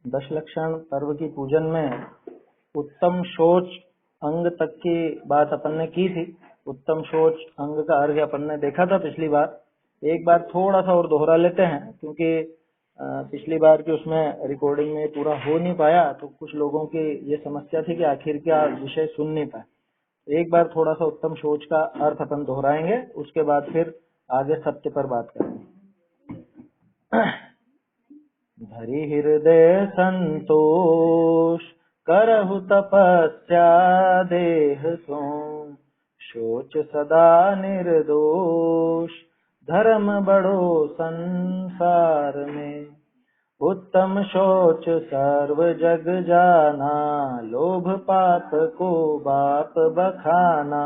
दशलक्षण पर्व की पूजन में उत्तम शौच अंग तक की बात अपन ने की थी। उत्तम शौच अंग का अर्घ्य अपन ने देखा था पिछली बार। एक बार थोड़ा सा और दोहरा लेते हैं, क्योंकि पिछली बार की उसमें रिकॉर्डिंग में पूरा हो नहीं पाया, तो कुछ लोगों की ये समस्या थी कि आखिर क्या विषय सुन नहीं पाए। एक बार थोड़ा सा उत्तम शौच का अर्थ अपन दोहराएंगे, उसके बाद फिर आगे सत्य पर बात करेंगे। धरि हृदय संतोष करहु तपस्या देह सो, शोच सदा निर्दोष धर्म बड़ो संसार में। उत्तम शौच सर्व जग जाना, लोभ पाप को बाप बखाना।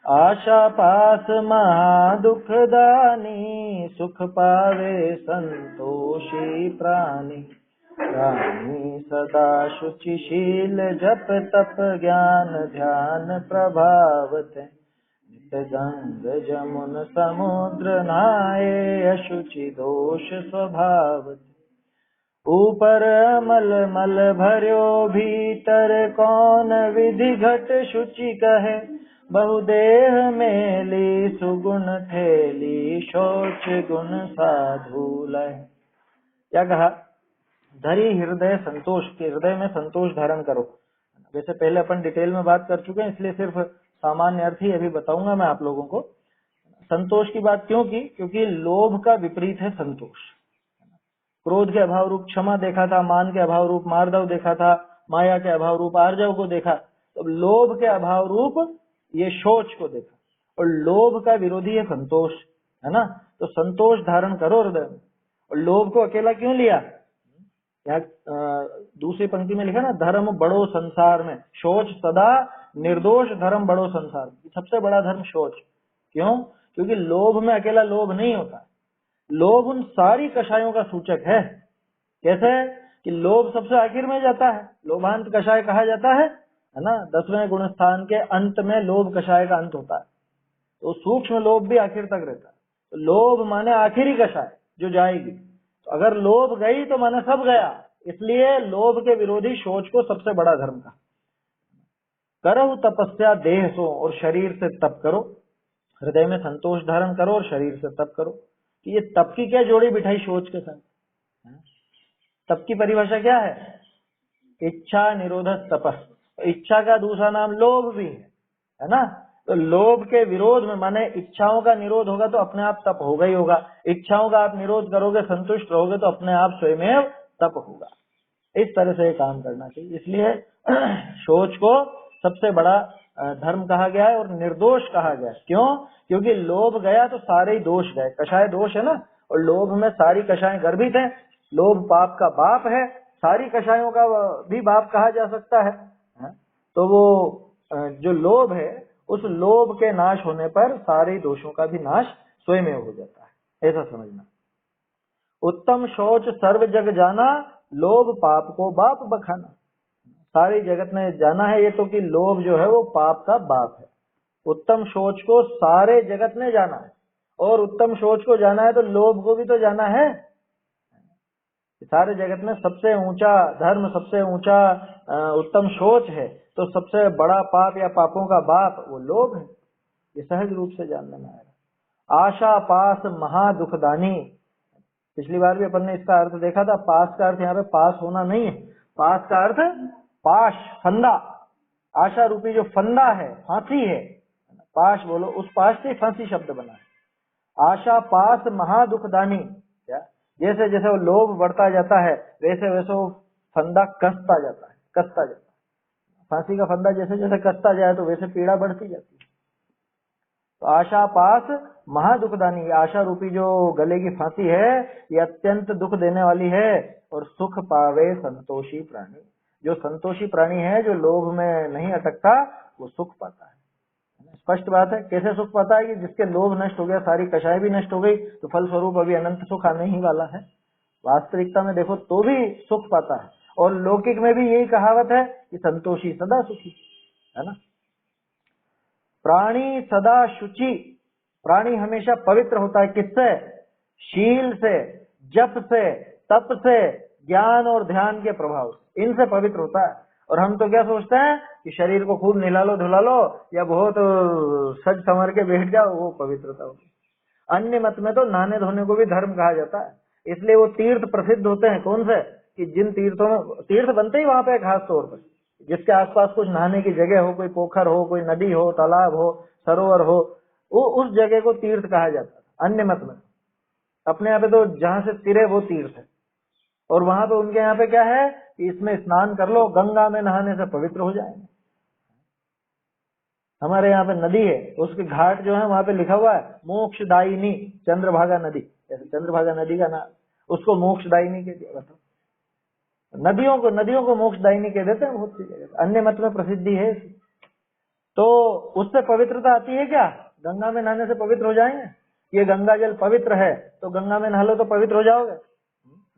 आशा पास महा दुख दानी, सुख पावे संतोषी प्राणी। प्राणी सदा शुचिशील जप तप ज्ञान ध्यान प्रभावत। नित गंग जमुन समुद्र नहाए, अशुचि दोष स्वभावत। ऊपर मल मल भर्यो भीतर, कौन विधि घट शुचि कहे। बहुदेह मेली सुगुण थेली, शौच गुण साधु लय। क्या कहा? धरि हृदय संतोष, के हृदय में संतोष धारण करो। वैसे पहले अपन डिटेल में बात कर चुके हैं, इसलिए सिर्फ सामान्य अर्थ ही अभी बताऊंगा मैं आप लोगों को। संतोष की बात क्यों की? क्योंकि लोभ का विपरीत है संतोष। क्रोध के अभाव रूप क्षमा देखा था, मान के अभाव रूप मार्दव देखा था, माया के अभाव रूप आर्जव को देखा। तो लोभ के अभाव रूप ये शौच को देखा, और लोभ का विरोधी है संतोष, है ना। तो संतोष धारण करो हृदय में। और लोभ को अकेला क्यों लिया? यहाँ दूसरी पंक्ति में लिखा ना, धर्म बड़ो संसार में, शौच सदा निर्दोष धर्म बड़ो संसार। सबसे बड़ा धर्म शौच। क्यों? क्योंकि लोभ में अकेला लोभ नहीं होता। लोभ उन सारी कषायों का सूचक है। कैसे? कि लोभ सबसे आखिर में जाता है, लोभांत कषाय कहा जाता है ना। 10वें गुण स्थान के अंत में लोभ कषाय का अंत होता है, तो सूक्ष्म लोभ भी आखिर तक रहता है। तो लोभ माने आखिरी कषाय जो जाएगी। तो अगर लोभ गई तो माने सब गया। इसलिए लोभ के विरोधी शौच को सबसे बड़ा धर्म का। करहु तपस्या देह सो, और शरीर से तप करो। हृदय में संतोष धारण करो और शरीर से तप करो। कि ये तप की क्या जोड़ी बिठाई शौच के साथ? तप की परिभाषा क्या है? इच्छा निरोध तपस। इच्छा का दूसरा नाम लोभ भी है ना। तो लोभ के विरोध में, माने इच्छाओं का निरोध होगा तो अपने आप तप होगा ही होगा। इच्छाओं का आप निरोध करोगे, संतुष्ट रहोगे, तो अपने आप स्वयं तप होगा। इस तरह से काम करना चाहिए। इसलिए शौच को सबसे बड़ा धर्म कहा गया है और निर्दोष कहा गया है। क्यों? क्योंकि लोभ गया तो सारे ही दोष गए। कषाय दोष है ना, और लोभ में सारी कषाएं गर्भित हैं। लोभ पाप का बाप है, सारी कषायों का भी बाप कहा जा सकता है। तो वो जो लोभ है, उस लोभ के नाश होने पर सारे दोषों का भी नाश स्वयं हो जाता है, ऐसा समझना। उत्तम शौच सर्व जग जाना, लोभ पाप को बाप बखाना। सारी जगत ने जाना है ये तो कि लोभ जो है वो पाप का बाप है। उत्तम शौच को सारे जगत ने जाना है, और उत्तम शौच को जाना है तो लोभ को भी तो जाना है। सारे जगत में सबसे ऊंचा धर्म, सबसे ऊंचा उत्तम शौच है, तो सबसे बड़ा पाप या पापों का बाप वो लोभ है। ये सहज रूप से जानने में आएगा। आशा पास महा दुखदानी। पिछली बार भी अपन ने इसका अर्थ देखा था। पास का अर्थ यहाँ पे पास होना नहीं है। पास का अर्थ पाश, फंदा। आशा रूपी जो फंदा है, फांसी है, पाश बोलो, उस पाश से फांसी शब्द बना है। आशा पास महा दुखदानी। क्या? जैसे जैसे वो लोभ बढ़ता जाता है, वैसे वैसे वो फंदा कसता जाता है, कसता जाता है। फांसी का फंदा जैसे जैसे कसता जाए तो वैसे पीड़ा बढ़ती जाती है। तो आशा पास महादुखदानी, आशा रूपी जो गले की फांसी है, ये अत्यंत दुख देने वाली है। और सुख पावे संतोषी प्राणी। जो संतोषी प्राणी है, जो लोभ में नहीं अटकता, वो सुख पाता है। स्पष्ट बात है। कैसे सुख पाता है? कि जिसके लोभ नष्ट हो गया, सारी कषाय भी नष्ट हो गई, तो फल स्वरूप अभी अनंत सुख आने ही वाला है। वास्तविकता में देखो तो भी सुख पाता है। और लौकिक में भी यही कहावत है कि संतोषी सदा सुखी, है ना। प्राणी सदा शुचि। प्राणी हमेशा पवित्र होता है। किससे? शील से, जप से, तप से, ज्ञान और ध्यान के प्रभाव से, इनसे पवित्र होता है। और हम तो क्या सोचते हैं कि शरीर को खूब नहला लो धुला लो या बहुत सज संवर के बैठ जाओ, वो पवित्रता होगी। अन्य मत में तो नहाने धोने को भी धर्म कहा जाता है, इसलिए वो तीर्थ प्रसिद्ध होते हैं। कौन से? कि जिन तीर्थों में तीर्थ बनते ही वहां पे खास तौर पर जिसके आसपास कुछ नहाने की जगह हो, कोई पोखर हो, कोई नदी हो, तालाब हो, सरोवर हो, वो उस जगह को तीर्थ कहा जाता है। अन्य मत में अपने यहाँ पे तो जहां से तिरे वो तीर्थ है, और वहां पे उनके यहाँ पे क्या है कि इसमें स्नान कर लो, गंगा में नहाने से पवित्र हो जाएंगे। हमारे यहाँ पे नदी है, उसके घाट जो है वहां पे लिखा हुआ है मोक्षदायिनी चंद्रभागा नदी। जैसे चंद्रभागा नदी का नाम, उसको मोक्षदायिनी के दिया। बताओ, नदियों को मोक्षदायिनी कह देते हैं बहुत सी जगह, अन्य मत में प्रसिद्धि है। तो उससे पवित्रता आती है क्या? गंगा में नहाने से पवित्र हो जाएंगे? ये गंगा जल पवित्र है तो गंगा में नहा लो तो पवित्र हो जाओगे?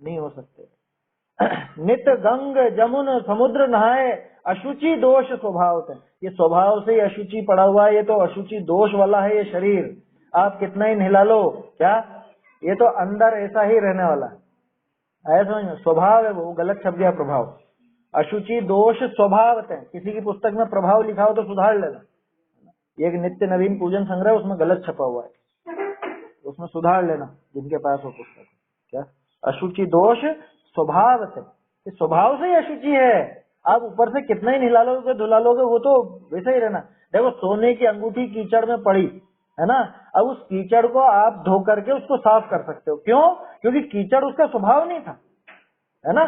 नहीं हो सकते। नित्य गंग जमुन समुद्र नहाए अशुचि दोष स्वभाव से, ये स्वभाव से ही अशुचि पड़ा हुआ है, ये तो अशुचि दोष वाला है ये शरीर। आप कितना ही नहला लो, क्या ये तो अंदर ऐसा ही रहने वाला है। ऐसा समझ, स्वभाव है वो, गलत शब्द या प्रभाव। अशुचि दोष स्वभाव है। किसी की पुस्तक में प्रभाव लिखा हो तो सुधार लेना। एक नित्य नवीन पूजन संग्रह उसमें गलत छपा हुआ है, उसमें सुधार लेना जिनके पास हो पुस्तक। क्या अशुचि दोष स्वभाव से, स्वभाव से ही अशुचि है। आप ऊपर से कितना ही नहला लोगे धुला लोगे, वो तो वैसे ही रहना। देखो, सोने की अंगूठी कीचड़ में पड़ी है ना, अब उस कीचड़ को आप धो करके उसको साफ कर सकते हो। क्यों? क्योंकि कीचड़ उसका स्वभाव नहीं था, है ना,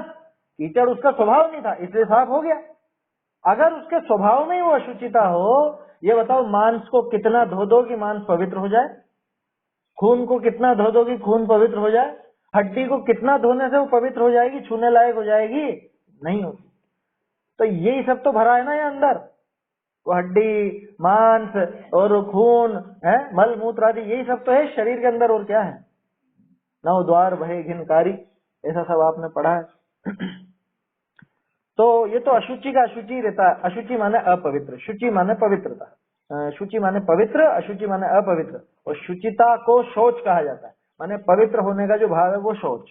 कीचड़ उसका स्वभाव नहीं था, इसलिए साफ हो गया। अगर उसके स्वभाव में ही वो अशुचिता हो, ये बताओ मांस को कितना धो दो कि मांस पवित्र हो जाए? खून को कितना धो दो कि खून पवित्र हो जाए? हड्डी को कितना धोने से वो पवित्र हो जाएगी, छूने लायक हो जाएगी? नहीं होती। तो यही सब तो भरा है ना ये अंदर, वो हड्डी मांस और खून है, मल मूत्र आदि, यही सब तो है शरीर के अंदर। और क्या है? नौ द्वार भय घिनकारी, ऐसा सब आपने पढ़ा है। तो ये तो अशुचि का अशुचि रहता है। अशुचि माने अपवित्र, शुचि माने पवित्रता। शुचि माने पवित्र, अशुचि माने अपवित्र। और शुचिता को शौच कहा जाता है, माने पवित्र होने का जो भाव है वो शौच।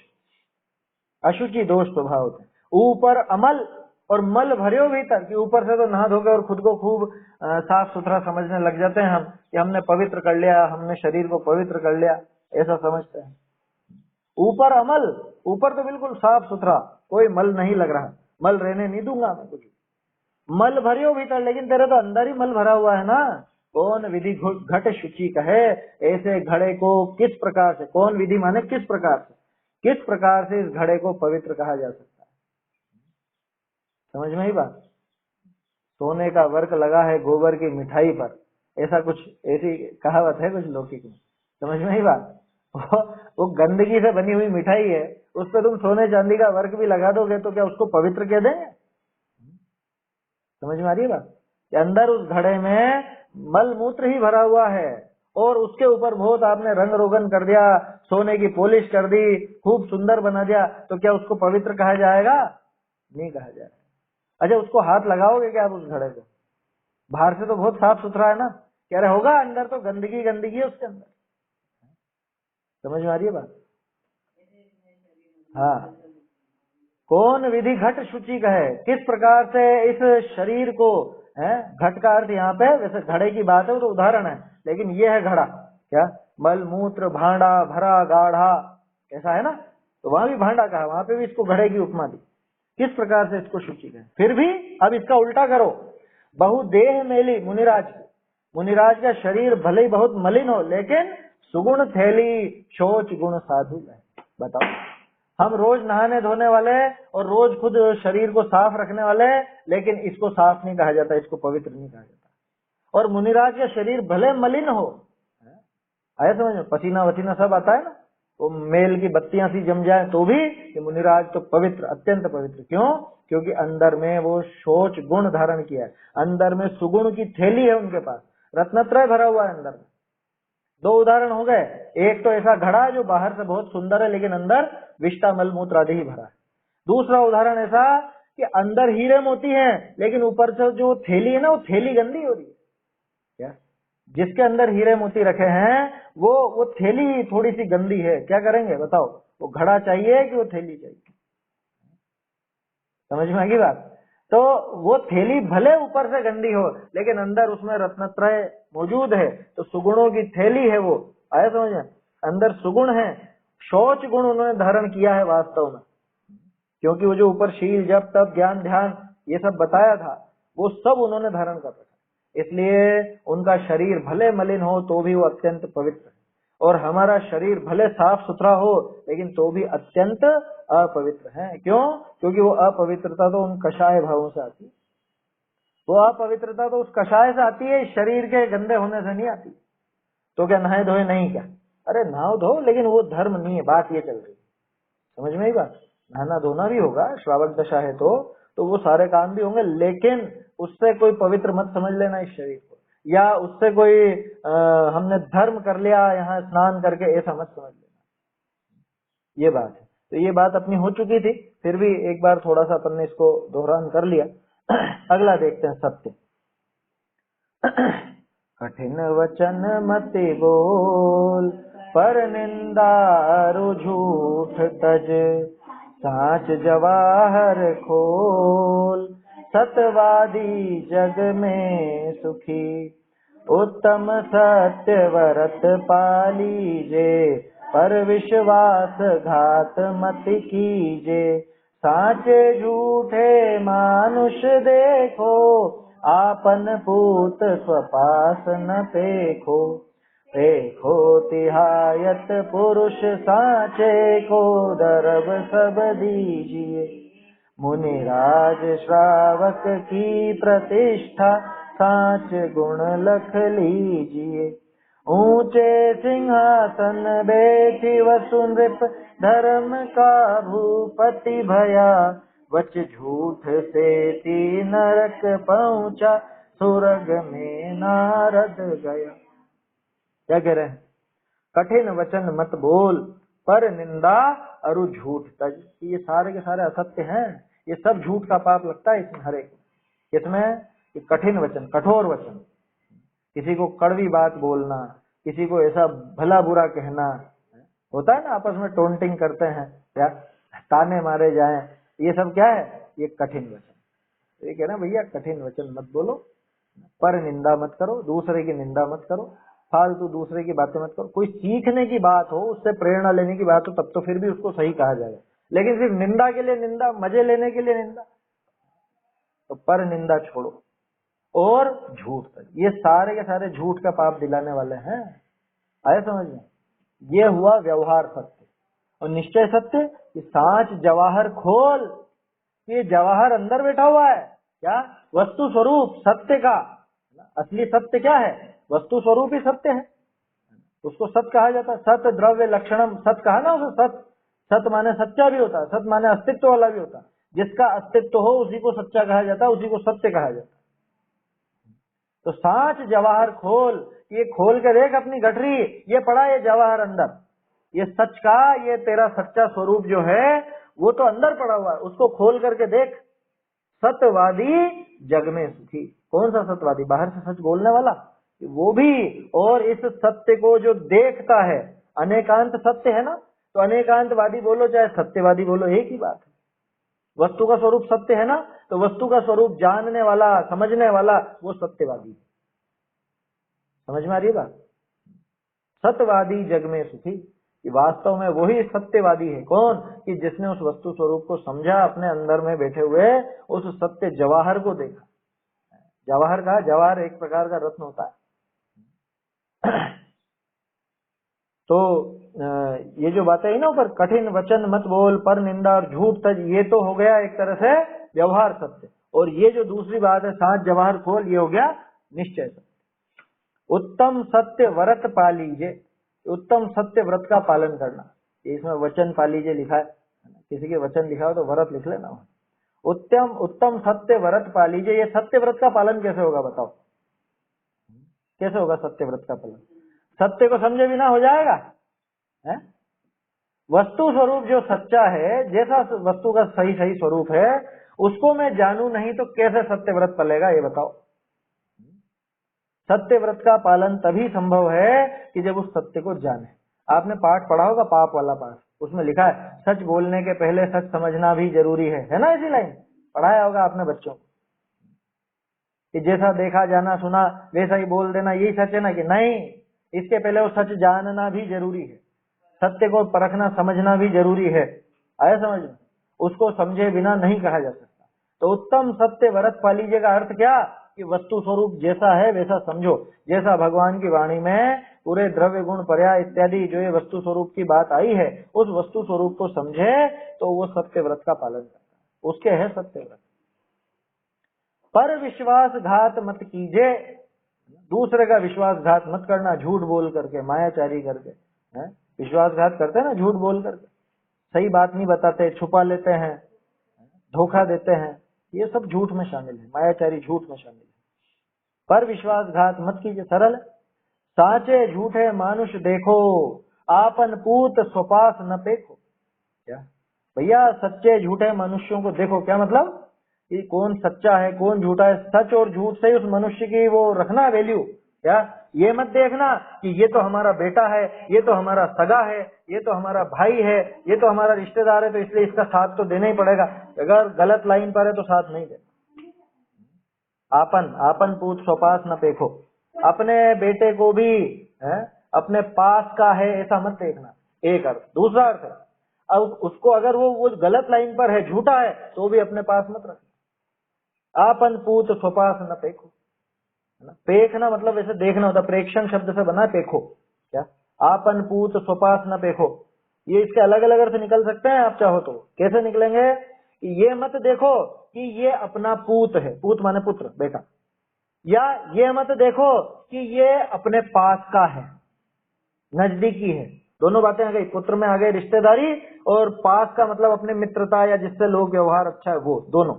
अशुचि दोष स्वभाव होते हैं। ऊपर अमल और मल भरियो भीतर, कि ऊपर से तो नहा धोकर और खुद को खूब साफ सुथरा समझने लग जाते हैं हम कि हमने पवित्र कर लिया, हमने शरीर को पवित्र कर लिया, ऐसा समझते हैं। ऊपर अमल, ऊपर तो बिल्कुल साफ सुथरा, कोई मल नहीं लग रहा, मल रहने नहीं दूंगा मैं कुछ। मल भरियो भीतर, लेकिन तेरे तो अंदर ही मल भरा हुआ है ना। कौन विधि घट शुचि कहे, ऐसे घड़े को किस प्रकार से, कौन विधि माने किस प्रकार से, किस प्रकार से इस घड़े को पवित्र कहा जा सकता है? समझ में ही बात? सोने का वर्क लगा है गोबर की मिठाई पर, ऐसा कुछ, ऐसी कहावत है कुछ लौकिक में। समझ में ही बात? वो गंदगी से बनी हुई मिठाई है, उस पर तुम सोने चांदी का वर्क भी लगा दोगे तो क्या उसको पवित्र कह देंगे? समझ में आ रही है बात? कि अंदर उस घड़े में मल मूत्र ही भरा हुआ है, और उसके ऊपर बहुत आपने रंग रोगन कर दिया, सोने की पॉलिश कर दी, खूब सुंदर बना दिया, तो क्या उसको पवित्र कहा जाएगा? नहीं कहा जाएगा। अच्छा, उसको हाथ लगाओगे क्या आप उस घड़े को? बाहर से तो बहुत साफ सुथरा है ना, कह रहे होगा अंदर तो गंदगी गंदगी है उसके अंदर। समझ में आ रही है बात? हाँ, कौन विधि घट शुचि कहे, किस प्रकार से इस शरीर को है, घट का अर्थ यहाँ पे, वैसे घड़े की बात है वो तो उदाहरण है, लेकिन ये है घड़ा। क्या? मल मूत्र भांडा भरा गाढ़ा, ऐसा है ना, तो वहां भी भांडा कहा, वहां पे भी इसको घड़े की उपमा दी। किस प्रकार से इसको शुचि कहे। फिर भी अब इसका उल्टा करो, बहुदेह मेली मुनिराज, मुनिराज का शरीर भले ही बहुत मलिन हो, लेकिन सुगुण थैली शौच गुण साधु है। बताओ, हम रोज नहाने धोने वाले और रोज खुद शरीर को साफ रखने वाले, लेकिन इसको साफ नहीं कहा जाता, इसको पवित्र नहीं कहा जाता। और मुनिराज का शरीर भले मलिन हो, आया समझ में, पसीना वसीना सब आता है ना, वो मेल की बत्तियां सी जम जाए तो भी ये मुनिराज तो पवित्र, अत्यंत पवित्र। क्यों? क्योंकि अंदर में वो शौच गुण धारण किया है, अंदर में सुगुण की थैली है उनके पास, रत्नत्रय भरा हुआ है अंदर में। दो उदाहरण हो गए, एक तो ऐसा घड़ा जो बाहर से बहुत सुंदर है लेकिन अंदर विष्टा मल मूत्र आदि ही भरा है। दूसरा उदाहरण ऐसा कि अंदर हीरे मोती हैं, लेकिन ऊपर से जो थैली है ना, वो थैली गंदी हो रही है। क्या? जिसके अंदर हीरे मोती रखे हैं वो थैली थोड़ी सी गंदी है, क्या करेंगे बताओ? वो घड़ा चाहिए कि वो थैली चाहिए? समझ में आ गई बात। तो वो थैली भले ऊपर से गंदी हो लेकिन अंदर उसमें रत्नत्रय मौजूद है, तो सुगुणों की थैली है वो। आया समझ में? अंदर सुगुण है, शौच गुण उन्होंने धारण किया है वास्तव में, क्योंकि वो जो ऊपर शील जप तप ज्ञान ध्यान ये सब बताया था वो सब उन्होंने धारण कर रखा, इसलिए उनका शरीर भले मलिन हो तो भी वो अत्यंत पवित्र है, और हमारा शरीर भले साफ सुथरा हो लेकिन तो भी अत्यंत अपवित्र है। क्यों? क्योंकि वो अपवित्रता तो उन कषाय भावों से आती है, वो अपवित्रता तो उस कषाय से आती है, शरीर के गंदे होने से नहीं आती। तो क्या नहाए धोए नहीं क्या? अरे नहाओ धो, लेकिन वो धर्म नहीं है, बात ये चल रही है। समझ में ही बात? नहाना धोना भी होगा, श्रावक दशा है तो वो सारे काम भी होंगे, लेकिन उससे कोई पवित्र मत समझ लेना इस शरीर को, या उससे कोई हमने धर्म कर लिया यहाँ स्नान करके, ऐसा मत समझ लेना। ये बात है। तो ये बात अपनी हो चुकी थी, फिर भी एक बार थोड़ा सा अपन ने इसको दोहरान कर लिया। अगला देखते हैं, सत्य। कठिन वचन मत बोल, पर निंदारु झूठ तज, साच जवाहर खोल, सतवादी जग में सुखी, उत्तम सत्य व्रत पालीजे, पर विश्वास घात मत कीजे, साचे झूठे मानुष देखो, आपन पूत स्वपास न पेखो, देखो तिहायत पुरुष साचे को, दरब सब दीजिए, मुनिराज श्रावक की प्रतिष्ठा, साच गुण लख लीजिए, ऊंचे सिंहासन बैठी वसु नृप, धर्म का भूपति भया, वच झूठ से ती नरक पहुंचा, स्वर्ग में नारद गया। क्या कह रहे हैं? कठिन वचन मत बोल, पर निंदा अरु झूठ तज। ये सारे के सारे असत्य हैं, ये सब झूठ का पाप लगता है इसमें, हर एक इसमें। ये कठिन वचन, कठोर वचन, किसी को कड़वी बात बोलना, किसी को ऐसा भला बुरा कहना, होता है ना आपस में टोंटिंग करते हैं, क्या ताने मारे जाएं, ये सब क्या है? ये कठिन वचन। ये कहना भैया कठिन वचन मत बोलो, पर निंदा मत करो, दूसरे की निंदा मत करो, फालतू दूसरे की बातें मत करो। कोई सीखने की बात हो, उससे प्रेरणा लेने की बात हो, तब तो फिर भी उसको सही कहा जाएगा, लेकिन सिर्फ निंदा के लिए निंदा, मजे लेने के लिए निंदा, तो पर निंदा छोड़ो। और झूठ, ये सारे के सारे झूठ का पाप दिलाने वाले हैं। आए समझ में? ये हुआ व्यवहार सत्य। और निश्चय सत्य, कि साच जवाहर खोल, ये जवाहर अंदर बैठा हुआ है, क्या? वस्तु स्वरूप सत्य का। असली सत्य क्या है? वस्तु स्वरूप ही सत्य है, उसको सत्य कहा जाता है। सत द्रव्य लक्षणम, सत्य कहा ना उसे। सत्य, सत्य माने सच्चा भी होता है, सत्य माने अस्तित्व वाला भी होता है। जिसका अस्तित्व हो उसी को सच्चा कहा जाता है, उसी को सत्य कहा जाता है। तो साच जवाहर खोल, ये खोल के देख अपनी गठरी, ये पड़ा ये जवाहर अंदर, ये सच का, ये तेरा सच्चा स्वरूप जो है वो तो अंदर पड़ा हुआ है, उसको खोल करके देख। सत्यवादी जग में सुखी। कौन सा सत्यवादी? बाहर से सच बोलने वाला वो भी, और इस सत्य को जो देखता है। अनेकांत सत्य है ना, तो अनेकांतवादी बोलो चाहे सत्यवादी बोलो, एक ही बात है। वस्तु का स्वरूप सत्य है ना, तो वस्तु का स्वरूप जानने वाला, समझने वाला, वो सत्यवादी है। समझ में आ रही है बात? सत्यवादी जग में सुखी, वास्तव में वही सत्यवादी है। कौन? कि जिसने उस वस्तु स्वरूप को समझा, अपने अंदर में बैठे हुए उस सत्य जवाहर को देखा। जवाहर का, जवाहर एक प्रकार का रत्न होता है। तो ये जो बातें है ना ऊपर, कठिन वचन मत बोल, पर निंदा और झूठ तज, ये तो हो गया एक तरह से व्यवहार सत्य। और ये जो दूसरी बात है सात जवाहर खोल, ये हो गया निश्चय सत्य। उत्तम सत्य व्रत पालीजे, उत्तम सत्य व्रत का पालन करना। इसमें वचन पालीजे लिखा है, किसी के वचन लिखा हो तो व्रत लिख लेना। उत्तम सत्य व्रत पालीजे, ये सत्य व्रत का पालन कैसे होगा बताओ? कैसे होगा सत्य व्रत का पालन? सत्य को समझे बिना हो जाएगा है? वस्तु स्वरूप जो सच्चा है, जैसा वस्तु का सही सही स्वरूप है, उसको मैं जानू नहीं तो कैसे सत्य व्रत पलेगा ये बताओ? सत्य व्रत का पालन तभी संभव है कि जब उस सत्य को जाने। आपने पाठ पढ़ा होगा, पाप वाला पाठ, उसमें लिखा है सच बोलने के पहले सच समझना भी जरूरी है ना? ऐसी लाइन पढ़ाया होगा आपने बच्चों को कि जैसा देखा जाना सुना वैसा ही बोल देना, यही सच है ना कि नहीं? इसके पहले वो सच जानना भी जरूरी है, सत्य को परखना समझना भी जरूरी है। आया समझ में? उसको समझे बिना नहीं कहा जा सकता। तो उत्तम सत्य व्रत पालीजिए का अर्थ क्या कि वस्तु स्वरूप जैसा है वैसा समझो। जैसा भगवान की वाणी में पूरे द्रव्य गुण पर्याय इत्यादि जो ये वस्तु स्वरूप की बात आई है, उस वस्तु स्वरूप को समझे तो वो सत्य व्रत का पालन करता है, उसके है सत्य व्रत। पर विश्वासघात मत कीजिए, दूसरे का विश्वासघात मत करना, झूठ बोल करके, मायाचारी करके। विश्वासघात करते हैं ना, झूठ बोल करके, सही बात नहीं बताते, छुपा लेते हैं, धोखा देते हैं, ये सब झूठ में शामिल है, मायाचारी झूठ में शामिल है। पर विश्वासघात मत कीजिए, सरल। साचे झूठे मानुष देखो, आपन पूत स्वपास न पेखो। क्या भैया, सच्चे झूठे मनुष्यों को देखो, क्या मतलब कि कौन सच्चा है कौन झूठा है। सच और झूठ से उस मनुष्य की वो रखना वैल्यू। क्या ये मत देखना कि ये तो हमारा बेटा है, ये तो हमारा सगा है, ये तो हमारा भाई है, ये तो हमारा रिश्तेदार है, तो इसलिए इसका साथ तो देना ही पड़ेगा। अगर गलत लाइन पर है तो साथ नहीं देना। आपन आपन पूत स्वपास न देखो, अपने बेटे को भी अपने पास का है ऐसा मत देखना, एक अर्थ। दूसरा अर्थ है, अब उसको अगर वो गलत लाइन पर है, झूठा है, तो भी अपने पास मत रखना। आपन पूत स्वपास न पेखो, है ना? पेखना मतलब ऐसे देखना होता, प्रेक्षण शब्द से बना पेखो। क्या आपन पूत स्वपास न पेखो, ये इसके अलग अलग अर्थ निकल सकते हैं। आप चाहो तो कैसे निकलेंगे? ये मत देखो कि ये अपना पूत है, पूत माने पुत्र बेटा, या ये मत देखो कि ये अपने पास का है, नजदीकी है। दोनों बातें आ गई, पुत्र में आ गई रिश्तेदारी, और पास का मतलब अपने मित्रता या जिससे लोग व्यवहार अच्छा है, वो दोनों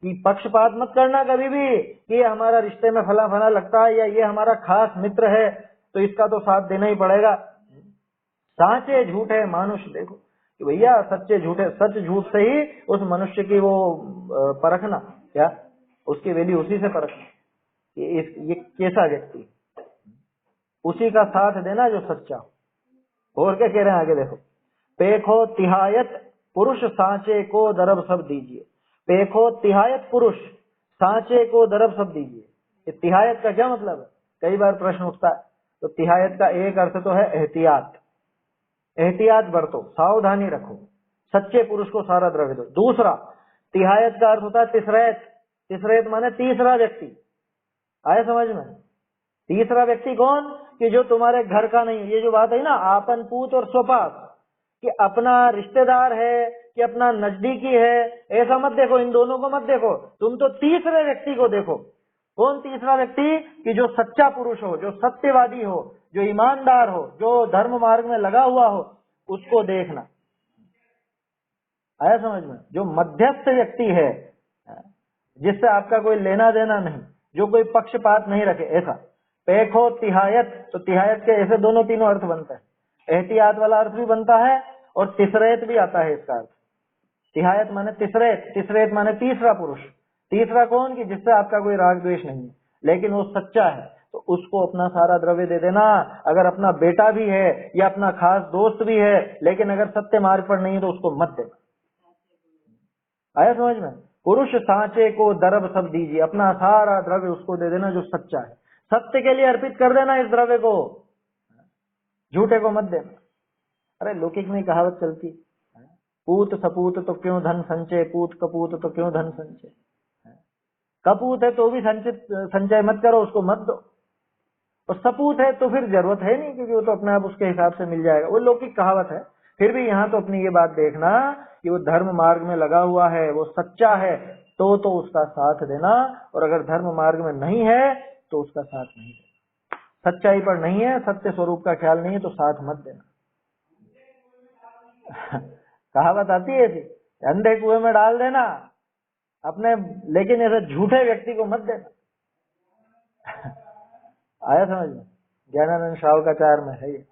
कि पक्षपात मत करना कभी भी कि ये हमारा रिश्ते में फला फला लगता है या ये हमारा खास मित्र है तो इसका तो साथ देना ही पड़ेगा। साचे झूठे मानुष देखो कि भैया सच्चे झूठे, सच झूठ से ही उस मनुष्य की वो परखना, क्या उसकी वैल्यू उसी से परखना कि ये कैसा व्यक्ति, उसी का साथ देना जो सच्चा हो। और क्या कह रहे हैं आगे देखो, पेखो तिहायत पुरुष साचे को दरब सब दीजिए। पेखो तिहायत पुरुष साचे को दरब सब दीजिए। ये तिहायत का क्या मतलब है? कई बार प्रश्न उठता है। तो तिहायत का एक अर्थ तो है एहतियात, एहतियात बरतो, सावधानी रखो, सच्चे पुरुष को सारा द्रव्य दो। दूसरा तिहायत का अर्थ होता है तिसरेत, तिसरेत माने तीसरा व्यक्ति। आया समझ में? तीसरा व्यक्ति कौन? कि जो तुम्हारे घर का नहीं है। ये जो बात है ना, आपन पूत और स्वपास, कि अपना रिश्तेदार है कि अपना नजदीकी है, ऐसा मत देखो, इन दोनों को मत देखो, तुम तो तीसरे व्यक्ति को देखो। कौन तीसरा व्यक्ति? कि जो सच्चा पुरुष हो, जो सत्यवादी हो, जो ईमानदार हो, जो धर्म मार्ग में लगा हुआ हो, उसको देखना। आया समझ में? जो मध्यस्थ व्यक्ति है, जिससे आपका कोई लेना देना नहीं, जो कोई पक्षपात नहीं रखे, ऐसा। पेखो तिहायत, तो तिहायत के ऐसे दोनों तीनों अर्थ बनते हैं। एहतियात वाला अर्थ भी बनता है और तिसरेत भी आता है इसका अर्थ। तिहायत माने तिसरेत, तिसरेत माने तीसरा पुरुष। तीसरा कौन? कि जिससे आपका कोई राग द्वेष नहीं है, लेकिन वो सच्चा है, तो उसको अपना सारा द्रव्य दे देना। अगर अपना बेटा भी है या अपना खास दोस्त भी है, लेकिन अगर सत्य मार्ग पर नहीं है तो उसको मत देना। आया समझ में? पुरुष सांचे को दरब सब दीजिए, अपना सारा द्रव्य उसको दे देना जो सच्चा है, सत्य के लिए अर्पित कर देना इस द्रव्य को, झूठे को मत देना। अरे लौकिक में कहावत चलती, पूत सपूत तो क्यों धन संचय, पूत कपूत तो क्यों धन संचय। कपूत है तो भी संचय मत करो, उसको मत दो, और सपूत है तो फिर जरूरत है नहीं, क्योंकि वो तो अपने आप उसके हिसाब से मिल जाएगा। वो लौकिक कहावत है। फिर भी यहाँ तो अपनी ये बात देखना कि वो धर्म मार्ग में लगा हुआ है, वो सच्चा है, तो उसका साथ देना, और अगर धर्म मार्ग में नहीं है तो उसका साथ नहीं देना। सच्चाई पर नहीं है, सत्य स्वरूप का ख्याल नहीं है, तो साथ मत देना। कहावत आती है ऐसी, अंधे कुएं में डाल देना अपने, लेकिन ऐसे झूठे व्यक्ति को मत देना। आया समझ में? ज्ञानानंद श्रावकाचार्य में है ये।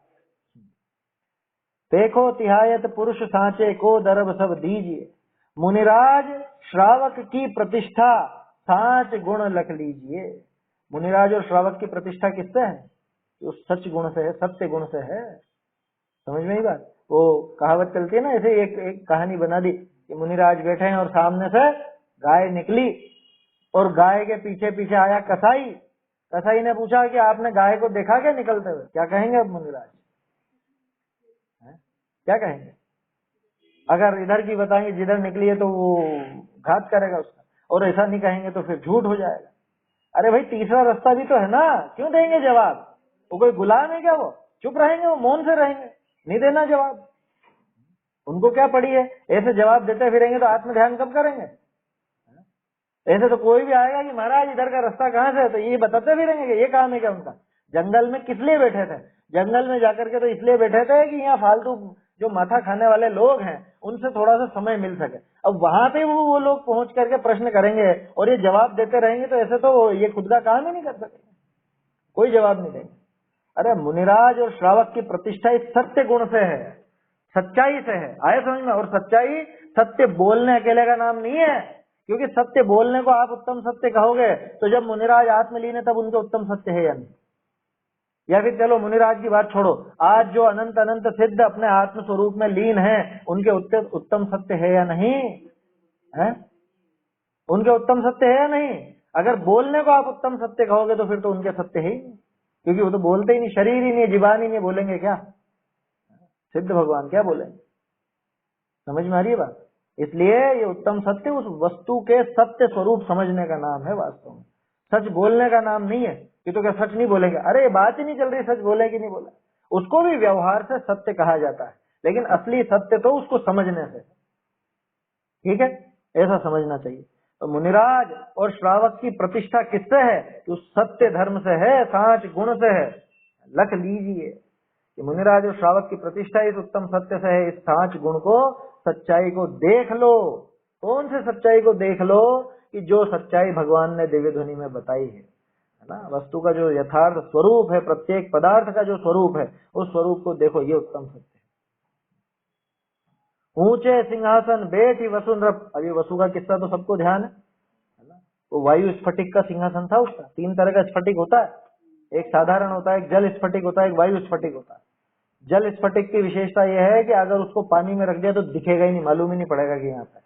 देखो तिहायत पुरुष सांचे को दरब सब दीजिए, मुनिराज श्रावक की प्रतिष्ठा सांच गुण लख लीजिए। मुनिराज और श्रावक की प्रतिष्ठा किससे है? तो सच गुण से है, सत्य गुण से है। समझ में ही बात? वो कहावत चलती है ना, ऐसे एक कहानी बना दी कि मुनिराज बैठे हैं और सामने से गाय निकली और गाय के पीछे पीछे आया कसाई। कसाई ने पूछा कि आपने गाय को देखा क्या निकलते हुए? क्या कहेंगे अब मुनिराज? क्या कहेंगे? अगर इधर की बताएंगे जिधर निकली है तो वो घात करेगा उसका, और ऐसा नहीं कहेंगे तो फिर झूठ हो जाएगा। अरे भाई तीसरा रास्ता भी तो है ना, क्यों देंगे जवाब? वो कोई गुलाम है क्या? वो चुप रहेंगे, वो मौन से रहेंगे, नहीं देना जवाब। उनको क्या पड़ी है? ऐसे जवाब देते फिरेंगे तो आत्म ध्यान कब करेंगे? ऐसे तो कोई भी आएगा कि महाराज इधर का रास्ता कहाँ से है, तो ये बताते फिरेंगे कि ये काम है क्या उनका? जंगल में किस लिए बैठे थे? जंगल में जाकर के तो इसलिए बैठे थे कि यहाँ फालतू जो माथा खाने वाले लोग हैं उनसे थोड़ा सा समय मिल सके। अब वहां पे वो लोग पहुंच करके प्रश्न करेंगे और ये जवाब देते रहेंगे तो ऐसे तो ये खुद का काम ही नहीं कर सकेंगे, कोई जवाब नहीं देंगे। अरे मुनिराज और श्रावक की प्रतिष्ठा इस सत्य गुण से है, सच्चाई से है। आए समझ में? और सच्चाई सत्य बोलने अकेले का नाम नहीं है, क्योंकि सत्य बोलने को आप उत्तम सत्य कहोगे तो जब मुनिराज आत्मलीन है तब उनके उत्तम सत्य है या नहीं? या फिर चलो मुनिराज की बात छोड़ो, आज जो अनंत अनंत सिद्ध अपने आत्म स्वरूप में लीन है उनके उत्तम सत्य है या नहीं है? उनके उत्तम सत्य है या नहीं? अगर बोलने को आप उत्तम सत्य कहोगे तो फिर तो उनके सत्य है ही नहीं, क्योंकि वो तो बोलते ही नहीं, शरीर ही नहीं, जीवान ही नहीं, बोलेंगे क्या? सिद्ध भगवान क्या बोलेंगे? समझ में आ रही है बात? इसलिए ये उत्तम सत्य उस वस्तु के सत्य स्वरूप समझने का नाम है वास्तव में, सच बोलने का नाम नहीं है। कि तो क्या सच नहीं बोलेंगे? अरे ये बात ही नहीं चल रही सच बोले कि नहीं बोले, उसको भी व्यवहार से सत्य कहा जाता है, लेकिन असली सत्य तो उसको समझने से। ठीक है, ऐसा समझना चाहिए। तो मुनिराज और श्रावक की प्रतिष्ठा किससे है? तो सत्य धर्म से है, सांच गुण से है। लख लीजिए कि मुनिराज और श्रावक की प्रतिष्ठा इस उत्तम सत्य से है, इस सांच गुण को, सच्चाई को देख लो। कौन से सच्चाई को देख लो? कि जो सच्चाई भगवान ने दिव्य ध्वनि में बताई है ना, वस्तु का जो यथार्थ स्वरूप है, प्रत्येक पदार्थ का जो स्वरूप है, उस स्वरूप को देखो, ये उत्तम सत्य है। ऊंचे सिंहासन बैठी वसु नृप। अभी वसु का किस्सा तो सबको ध्यान है ना? वो वायु स्फटिक का सिंहासन था उसका। 3 तरह का स्फटिक होता है, एक साधारण होता है, एक जल स्फटिक होता है, एक वायु स्फटिक होता है। जल स्फटिक की विशेषता यह है कि अगर उसको पानी में रख दिया तो दिखेगा ही नहीं, मालूम ही नहीं पड़ेगा कि यहाँ पे।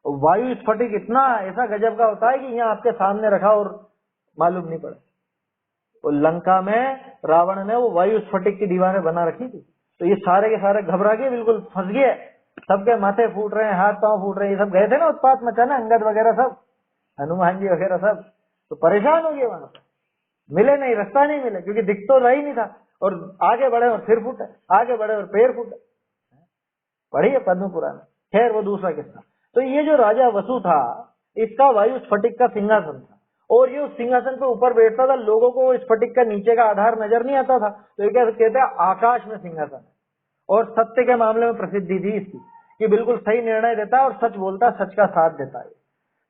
और वायु स्फटिक इतना ऐसा गजब का होता है कि यहाँ आपके सामने रखा और मालूम नहीं पड़ा। वो लंका में रावण ने वो वायु स्फटिक की दीवारें बना रखी थी, तो ये सारे के सारे घबरा गए, बिल्कुल फंस गए, सबके माथे फूट रहे हैं, हाथ पांव फूट रहे हैं। ये सब गए थे ना उत्पात मचाने, अंगद वगैरह सब, हनुमान जी वगैरह सब, तो परेशान हो गए वहां पर, मिले नहीं, रास्ता नहीं मिले, क्योंकि दिख तो रही नहीं था। और आगे बढ़े और फिर फूटे, आगे बढ़े और पैर फूटे। पढ़िए पद्म पुराण। खैर वो दूसरा किस्सा। तो ये जो राजा वसु था, इसका वायु स्फटिक का सिंहासन था, और ये उस सिंहासन पे ऊपर बैठता था। लोगों को स्फटिक का नीचे का आधार नजर नहीं आता था, तो ये क्या कहते हैं, आकाश में सिंहासन है। और सत्य के मामले में प्रसिद्धि थी इसकी, कि बिल्कुल सही निर्णय देता है और सच बोलता है, सच का साथ देता है।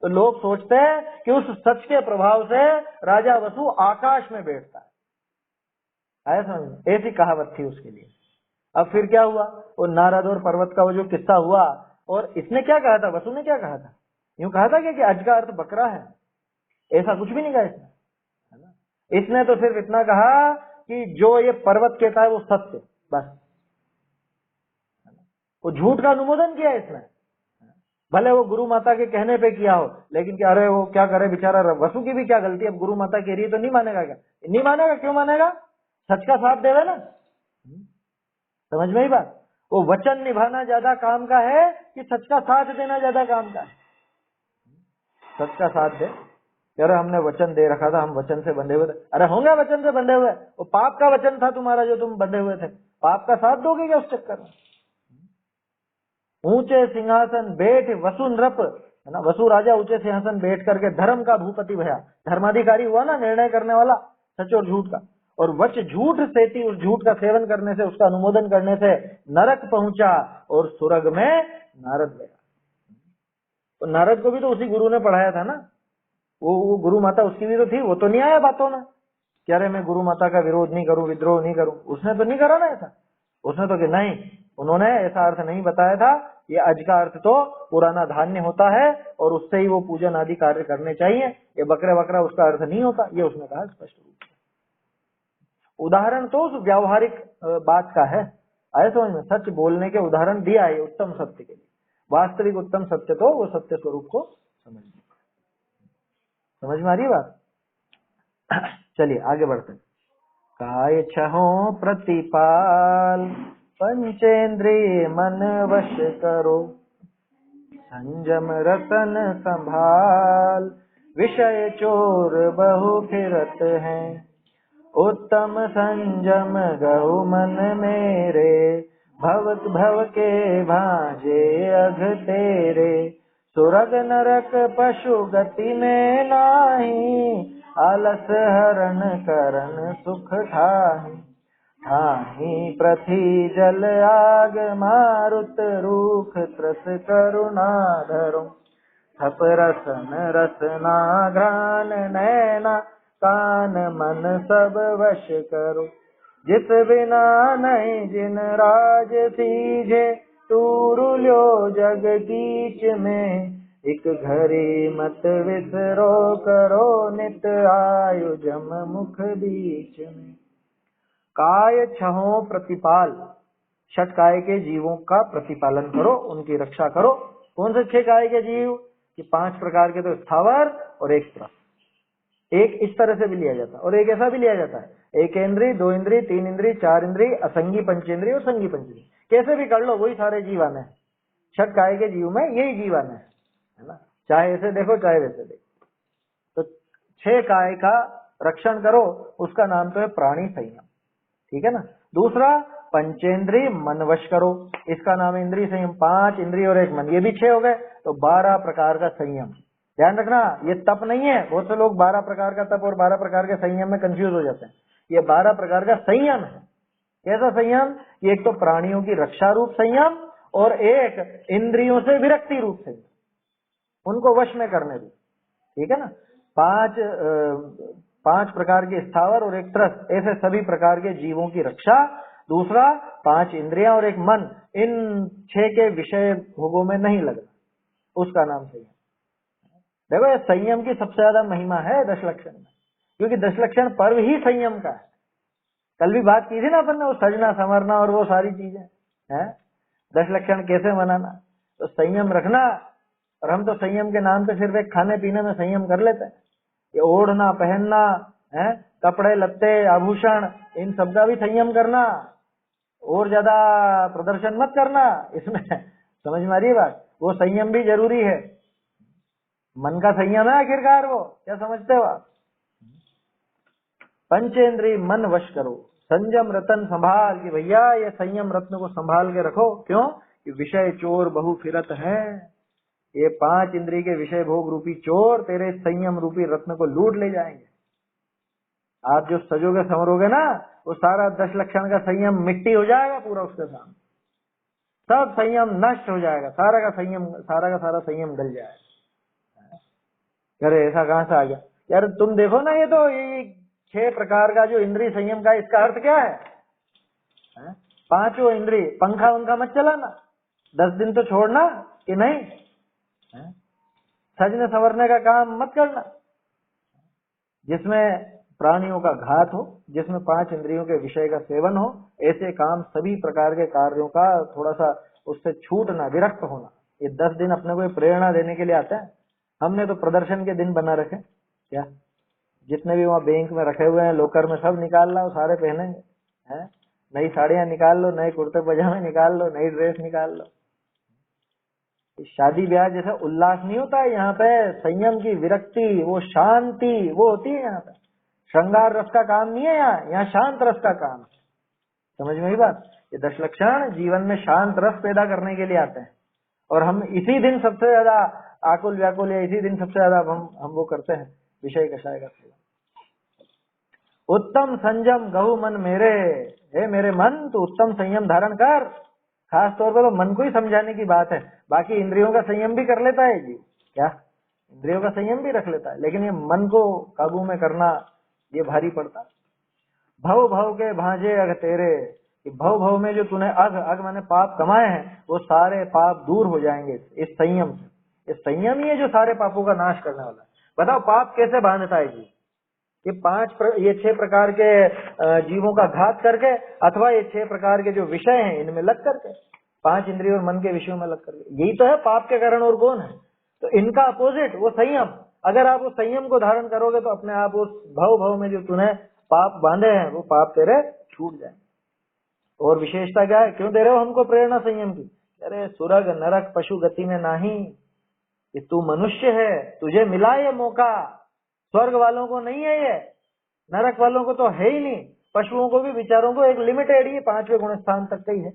तो लोग सोचते हैं कि उस सच के प्रभाव से राजा वसु आकाश में बैठता है। आया समझ में? ऐसी कहावत थी उसके लिए। अब फिर क्या हुआ, वो नारद और पर्वत का वो जो किस्सा हुआ, और इसने क्या कहा था, वसु ने क्या कहा था? यूं कहा था कि अज का अर्थ बकरा है, ऐसा कुछ भी नहीं कहा इसने, है ना? इसने तो सिर्फ इतना कहा कि जो ये पर्वत कहता है वो सत्य, बस। वो झूठ का अनुमोदन किया इसने, भले वो गुरु माता के कहने पे किया हो, लेकिन क्या, अरे वो क्या करे बेचारा, वसु की भी क्या गलती, अब गुरु माता कह रही है तो नहीं मानेगा क्या? नहीं मानेगा, क्यों मानेगा? सच का साथ देवे ना। समझ में ही बात? वो वचन निभाना ज्यादा काम का है कि सच का साथ देना ज्यादा काम का है? सच का साथ दे। अरे हमने वचन दे रखा था, हम वचन से बंधे हुए थे। अरे होंगे वचन से बंधे हुए, वो पाप का वचन था तुम्हारा जो तुम बंधे हुए थे, पाप का साथ दोगे क्या उस चक्कर में? ऊंचे सिंहासन बैठ वसु नृप, है ना? वसु राजा ऊंचे सिंहासन बैठ करके धर्म का भूपति भया, धर्माधिकारी हुआ ना, निर्णय करने वाला सच और झूठ का। और वच झूठ सेती, उस झूठ का सेवन करने से, उसका अनुमोदन करने से नरक पहुंचा और स्वर्ग में नारद गया। तो नारद को भी तो उसी गुरु ने पढ़ाया था ना, वो गुरु माता उसकी भी तो थी, वो तो नहीं आया बातों में कि अरे मैं गुरु माता का विरोध नहीं करूं, विद्रोह नहीं करूं, उसने तो नहीं करा ना ऐसा। उसने तो कि नहीं, उन्होंने ऐसा अर्थ नहीं बताया था, ये अज का अर्थ तो पुराना धान्य होता है और उससे ही वो पूजन आदि कार्य करने चाहिए, ये बकरे बकरा उसका अर्थ नहीं होता, ये उसने कहा स्पष्ट रूप से। उदाहरण तो उस व्यावहारिक बात का है, आए समझ में? सच बोलने के उदाहरण दिया है उत्तम सत्य के लिए। वास्तविक उत्तम सत्य तो वो सत्य स्वरूप को समझ में आ रही बात? चलिए आगे बढ़ते हैं। काय छहों प्रतिपाल, पंचेंद्रिय मन वश करो, संजम रतन संभाल, विषय चोर बहु फिरत हैं, उत्तम संजम गहु मन मेरे, भव भव के भांजे अघ तेरे, सुरग नरक पशु गति में नाही, आलस हरण करन सुख ठाही, ठाही पृथ्वी जल आग मारुत रूख त्रस करुणा धरो, थप रसन रसना घ्राण नैना, कान मन सब वश करो, जिस बिना नहीं जिन राज सीझे, तूरु ल्यो जग कीच में, एक घड़ी मत विसरो करो नित आयु जम मुख बीच में। काय छहों प्रतिपाल, षट काय के जीवों का प्रतिपालन करो, उनकी रक्षा करो। कौन से 6 काय के जीव? कि 5 प्रकार के तो स्थावर और एक त्रस्त। एक इस तरह से भी लिया जाता है और एक ऐसा भी लिया जाता है, एक इंद्री, 2 इंद्री, 3 इंद्री, 4 इंद्री, असंगी पंचेंद्री और संगी पंचेंद्री। कैसे भी कर लो वही सारे जीव आने हैं। षट काय के जीव में यही जीव आने हैं, है ना, चाहे ऐसे देखो चाहे वैसे देखो। तो 6 काय का रक्षण करो, उसका नाम तो है प्राणी संयम, ठीक है ना। दूसरा पंचेंद्रिय मन वश करो, इसका नाम है इंद्रिय संयम। 5 इंद्रिय और 1 मन, ये भी 6 हो गए, तो 12 प्रकार का संयम। ध्यान रखना, ये तप नहीं है। बहुत से लोग 12 प्रकार का तप और 12 प्रकार के संयम में कंफ्यूज हो जाते हैं। ये 12 प्रकार का संयम है। कैसा संयम? ये एक तो प्राणियों की रक्षा रूप संयम और एक इंद्रियों से विरक्ति रूप संयम, उनको वश में करने दो, ठीक है ना। 5 प्रकार के स्थावर और एक त्रस्त, ऐसे सभी प्रकार के जीवों की रक्षा। दूसरा 5 इंद्रियां और एक मन, इन 6 के विषय भोगों में नहीं लगना, उसका नाम संयम। देखो ये संयम की सबसे ज्यादा महिमा है 10 लक्षण में, क्योंकि 10 लक्षण पर्व ही संयम का है। कल भी बात की थी ना अपन ने, वो सजना संवरना और वो सारी चीजें हैं। 10 लक्षण कैसे मनाना, तो संयम रखना। और हम तो संयम के नाम पे सिर्फ एक खाने पीने में संयम कर लेते हैं। ये ओढ़ना पहनना है, कपड़े लत्ते आभूषण, इन सब का भी संयम करना, और ज्यादा प्रदर्शन मत करना इसमें। समझ में आ रही है बात? वो संयम भी जरूरी है। मन का संयम है आखिरकार वो, क्या समझते हो आप? पंचेंद्रिय मन वश करो, संयम रतन संभाल, कि भैया ये संयम रत्न को संभाल के रखो। क्यों? कि विषय चोर बहु फिरत है। ये 5 इंद्रिय के विषय भोग रूपी चोर तेरे संयम रूपी रत्न को लूट ले जाएंगे। आप जो सजोगे संवरोगे ना, वो सारा 10 लक्षण का संयम मिट्टी हो जाएगा पूरा उसके सामने। सब संयम नष्ट हो जाएगा, सारा का सारा संयम गल जाएगा। अरे ऐसा कहां से आ गया यार? तुम देखो ना, ये तो ये 6 प्रकार का जो इंद्रिय संयम का, इसका अर्थ क्या है? 5 इंद्रिय, पंखा उनका मत चलाना, 10 दिन तो छोड़ना कि नहीं, सजने संवरने का काम मत करना, जिसमें प्राणियों का घात हो, जिसमें 5 इंद्रियों के विषय का सेवन हो, ऐसे काम, सभी प्रकार के कार्यों का थोड़ा सा उससे छूटना, विरक्त होना। ये 10 दिन अपने को प्रेरणा देने के लिए आता है। हमने तो प्रदर्शन के दिन बना रखे क्या, जितने भी वहाँ बैंक में रखे हुए हैं, लोकर में, सब निकाल लो, सारे पहनेंगे हैं। नई साड़ियां निकाल लो, नए कुर्ते पजामे निकाल लो, नई ड्रेस निकाल लो। शादी ब्याह जैसा उल्लास नहीं होता है यहाँ पे, संयम की विरक्ति, वो शांति, वो होती है यहाँ पे। श्रृंगार रस का काम नहीं है यहाँ शांत रस का काम है। समझ में ही बात? ये 10 लक्षण जीवन में शांत रस पैदा करने के लिए आते हैं, और हम इसी दिन सबसे ज्यादा आकुल व्याकुल, या इसी दिन सबसे ज्यादा हम वो करते हैं, विषय कषाय का सेवन। उत्तम संयम गहु मन मेरे, हे मेरे मन तू उत्तम संयम धारण कर। खास तौर पर तो मन को ही समझाने की बात है। बाकी इंद्रियों का संयम भी कर लेता है जी, क्या इंद्रियों का संयम भी रख लेता है, लेकिन ये मन को काबू में करना ये भारी पड़ता। भव भव के भांजे अग तेरे, भव भव में जो तूने अग माने पाप कमाए हैं, वो सारे पाप दूर हो जाएंगे इस संयम से। ये संयम ही है जो सारे पापों का नाश करने वाला है। बताओ पाप कैसे बांधता है जी? ये 6 प्रकार के जीवों का घात करके, अथवा ये 6 प्रकार के जो विषय हैं इनमें लग करके, 5 इंद्रियों और मन के विषयों में लग करके। यही तो है पाप के कारण, और कौन है? तो इनका अपोजिट वो संयम, अगर आप उस संयम को धारण करोगे तो अपने आप उस भव भव में जो तूने पाप बांधे हैं वो पाप तेरे छूट जाए। और विशेषता क्या है, क्यों दे रहे हो हमको प्रेरणा संयम की? अरे सुरग नरक पशु गति में नहीं, ये तू मनुष्य है, तुझे मिला ये मौका, स्वर्ग वालों को नहीं है ये, नरक वालों को तो है ही नहीं, पशुओं को भी बेचारों को एक लिमिटेड ही 5वें गुण स्थान तक का ही है,